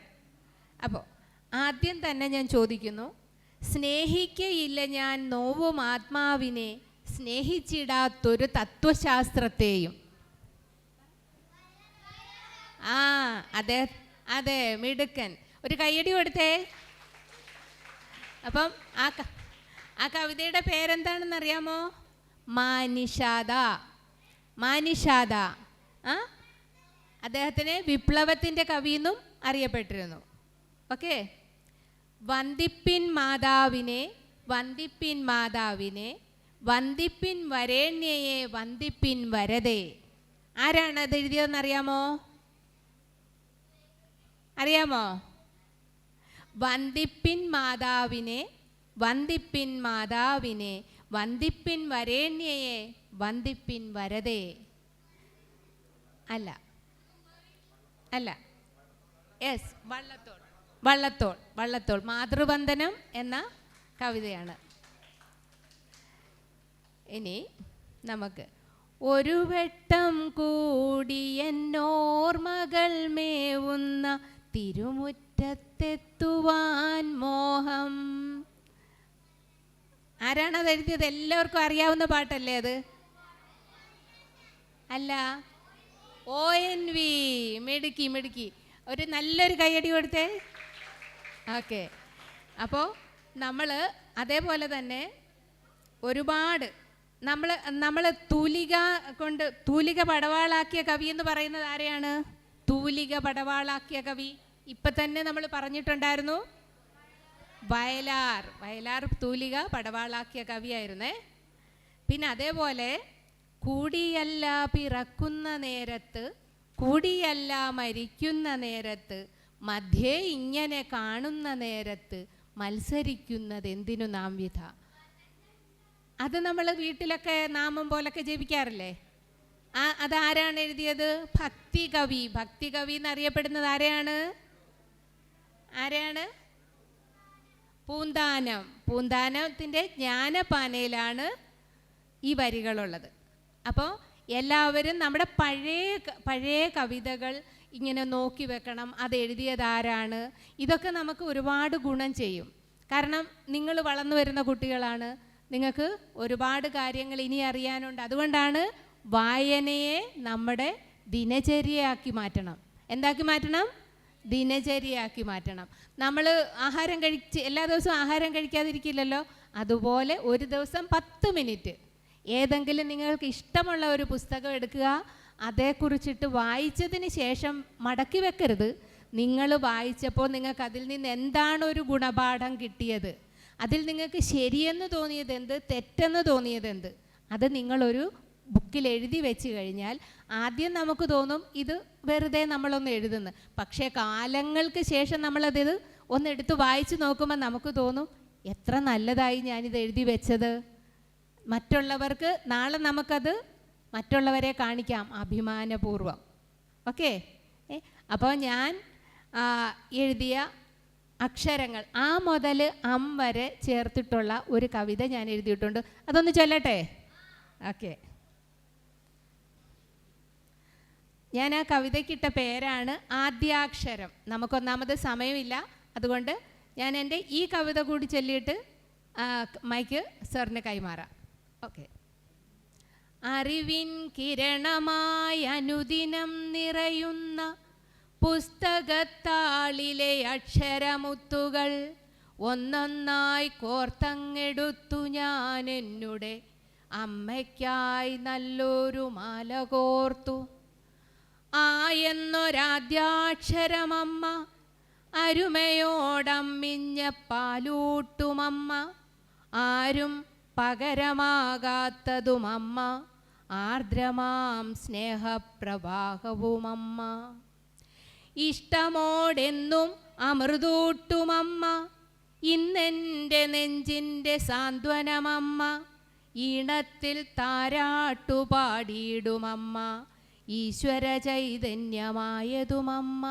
അപ്പോൾ ആദ്യം തന്നെ ഞാൻ ചോദിക്കുന്നു, സ്നേഹിക്കയില്ല ഞാൻ നോവും ആത്മാവിനെ, സ്നേഹിച്ചിടാത്തൊരു തത്വശാസ്ത്രത്തെയും. അതെ അതെ, മിടുക്കൻ. ഒരു കയ്യടി കൊടുത്തേ. അപ്പം ആ കവിതയുടെ പേരെന്താണെന്ന് അറിയാമോ? മാനിഷാദ. മാനിഷാദ. അദ്ദേഹത്തിന് വിപ്ലവത്തിൻ്റെ കവി എന്നും അറിയപ്പെട്ടിരുന്നു. ഓക്കെ. വന്ദിപ്പിൻ മാതാവിനെ, വന്ദിപ്പിൻ മാതാവിനെ, വന്ദിപ്പിൻ വരേണ്യയെ, വന്ദിപ്പിൻ വരദേ. ആരാണ് അത് എഴുതിയതെന്ന് അറിയാമോ? അറിയാമോ? വന്ദിപ്പിൻ മാതാവിനെ, വന്ദിപ്പിൻ മാതാവിനെ, വന്ദിപ്പിൻ വരേണ്യയെ, വന്ദിപ്പിൻ വരദേ. അല്ല, അല്ല, യെസ്, വള്ളത്തോൾ, വള്ളത്തോൾ, വള്ളത്തോൾ. മാതൃവന്ദനം എന്ന കവിതയാണ്. ഇനി നമുക്ക് ഒരു വട്ടം കൂടി എന്നോർമകൾ മേവുന്ന തിരുമുറ്റത്തെത്തുവാൻ മോഹം. ആരാണത് എഴുതിയത്? എല്ലാവർക്കും അറിയാവുന്ന പാട്ടല്ലേ അത്? അല്ല, ONV. മിടുക്കി, മിടുക്കി. ഒരു നല്ലൊരു കൈയടി കൊടുത്തേ. ഓക്കെ. അപ്പോൾ നമ്മൾ അതേപോലെ തന്നെ ഒരുപാട് നമ്മൾ തൂലിക പടവാളാക്കിയ കവി എന്ന് പറയുന്നത് ആരെയാണ്? തൂലിക പടവാളാക്കിയ കവി ഇപ്പം തന്നെ നമ്മൾ പറഞ്ഞിട്ടുണ്ടായിരുന്നു. വയലാർ തൂലിക പടവാളാക്കിയ കവിയായിരുന്നേ. പിന്നെ അതേപോലെ കൂടിയല്ല പിറക്കുന്ന നേരത്ത്, കൂടിയല്ല മരിക്കുന്ന നേരത്ത്, മധ്യേ ഇങ്ങനെ കാണുന്ന നേരത്ത് മത്സരിക്കുന്നത് എന്തിനു നാം വിധ. അത് നമ്മൾ വീട്ടിലൊക്കെ നാമം പോലൊക്കെ ജപിക്കാറില്ലേ? അതാരാണ് എഴുതിയത്? ഭക്തി കവി. ഭക്തി കവി എന്നറിയപ്പെടുന്നത് ആരെയാണ്? പൂന്താനം. പൂന്താനത്തിൻ്റെ ജ്ഞാനപാനയിലാണ് ഈ വരികളുള്ളത്. അപ്പോൾ എല്ലാവരും നമ്മുടെ പഴയ കവിതകൾ ഇങ്ങനെ നോക്കി വെക്കണം. അത് എഴുതിയതാരാണ്? ഇതൊക്കെ നമുക്ക് ഒരുപാട് ഗുണം ചെയ്യും. കാരണം നിങ്ങൾ വളർന്നു വരുന്ന കുട്ടികളാണ്, നിങ്ങൾക്ക് ഒരുപാട് കാര്യങ്ങൾ ഇനി അറിയാനുണ്ട്. അതുകൊണ്ടാണ് വായനയെ നമ്മുടെ ദിനചര്യയാക്കി മാറ്റണം. എന്താക്കി മാറ്റണം? ദിനചര്യയാക്കി മാറ്റണം. നമ്മൾ ആഹാരം എല്ലാ ദിവസവും ആഹാരം കഴിക്കാതിരിക്കില്ലല്ലോ. അതുപോലെ ഒരു ദിവസം 10 മിനിറ്റ് ഏതെങ്കിലും നിങ്ങൾക്ക് ഇഷ്ടമുള്ള ഒരു പുസ്തകം എടുക്കുക. അതേക്കുറിച്ചിട്ട് വായിച്ചതിന് ശേഷം മടക്കി വെക്കരുത്. നിങ്ങൾ വായിച്ചപ്പോൾ നിങ്ങൾക്ക് അതിൽ നിന്ന് എന്താണ് ഒരു ഗുണപാഠം കിട്ടിയത്, അതിൽ നിങ്ങൾക്ക് ശരിയെന്ന് തോന്നിയത് എന്ത്, തെറ്റെന്ന് തോന്നിയത് എന്ത്, അത് നിങ്ങളൊരു ബുക്കിൽ എഴുതി വെച്ച് കഴിഞ്ഞാൽ ആദ്യം നമുക്ക് തോന്നും ഇത് വെറുതെ നമ്മളൊന്ന് എഴുതുന്നു. പക്ഷേ കാലങ്ങൾക്ക് ശേഷം നമ്മളത് ഒന്നെടുത്ത് വായിച്ച് നോക്കുമ്പോൾ നമുക്ക് തോന്നും എത്ര നല്ലതായി ഞാനിത് എഴുതി വെച്ചത്. മറ്റുള്ളവർക്ക് നാളെ നമുക്കത് മറ്റുള്ളവരെ കാണിക്കാം അഭിമാനപൂർവ്വം. ഓക്കെ. അപ്പോൾ ഞാൻ എഴുതിയ അക്ഷരങ്ങൾ ആ മുതൽ അം വരെ ചേർത്തിട്ടുള്ള ഒരു കവിത ഞാൻ എഴുതിയിട്ടുണ്ട്. അതൊന്ന് ചൊല്ലട്ടെ? ഓക്കെ. ഞാൻ ആ കവിതയ്ക്കിട്ട പേരാണ് ആദ്യാക്ഷരം. നമുക്കൊന്നാമത് സമയമില്ല, അതുകൊണ്ട് ഞാൻ എൻ്റെ ഈ കവിത കൂടി ചൊല്ലിയിട്ട് മൈക്ക് സാറിന് കൈമാറാം. ഓക്കെ. അറിവിൻ കിരണമായി അനുദിനം നിറയുന്ന പുസ്തകത്താളിലെ അക്ഷരമുത്തുകൾ ഒന്നൊന്നായി കോർത്തങ്ങെടുത്തു ഞാൻ എന്നുടെ അമ്മയ്ക്കായി നല്ലൊരു മാല കോർത്തു. ആ എന്നൊരാദ്യാക്ഷരമമ്മ അരുമയോടമ്മിഞ്ഞ പാലൂട്ടുമമ്മ, ആരും പകരമാകാത്തതുമമ്മ, ആർദ്രമാം സ്നേഹപ്രവാഹവുമമ്മ. ഇഷ്ടമോടെന്നും അമൃതൂട്ടുമമ്മ, ഇന്നെൻ്റെ നെഞ്ചിൻ്റെ സാന്ത്വനമമ്മ, ഈണത്തിൽ താരാട്ടുപാടിയിടുമമ്മ, ഈശ്വര ചൈതന്യമായതുമമ്മ.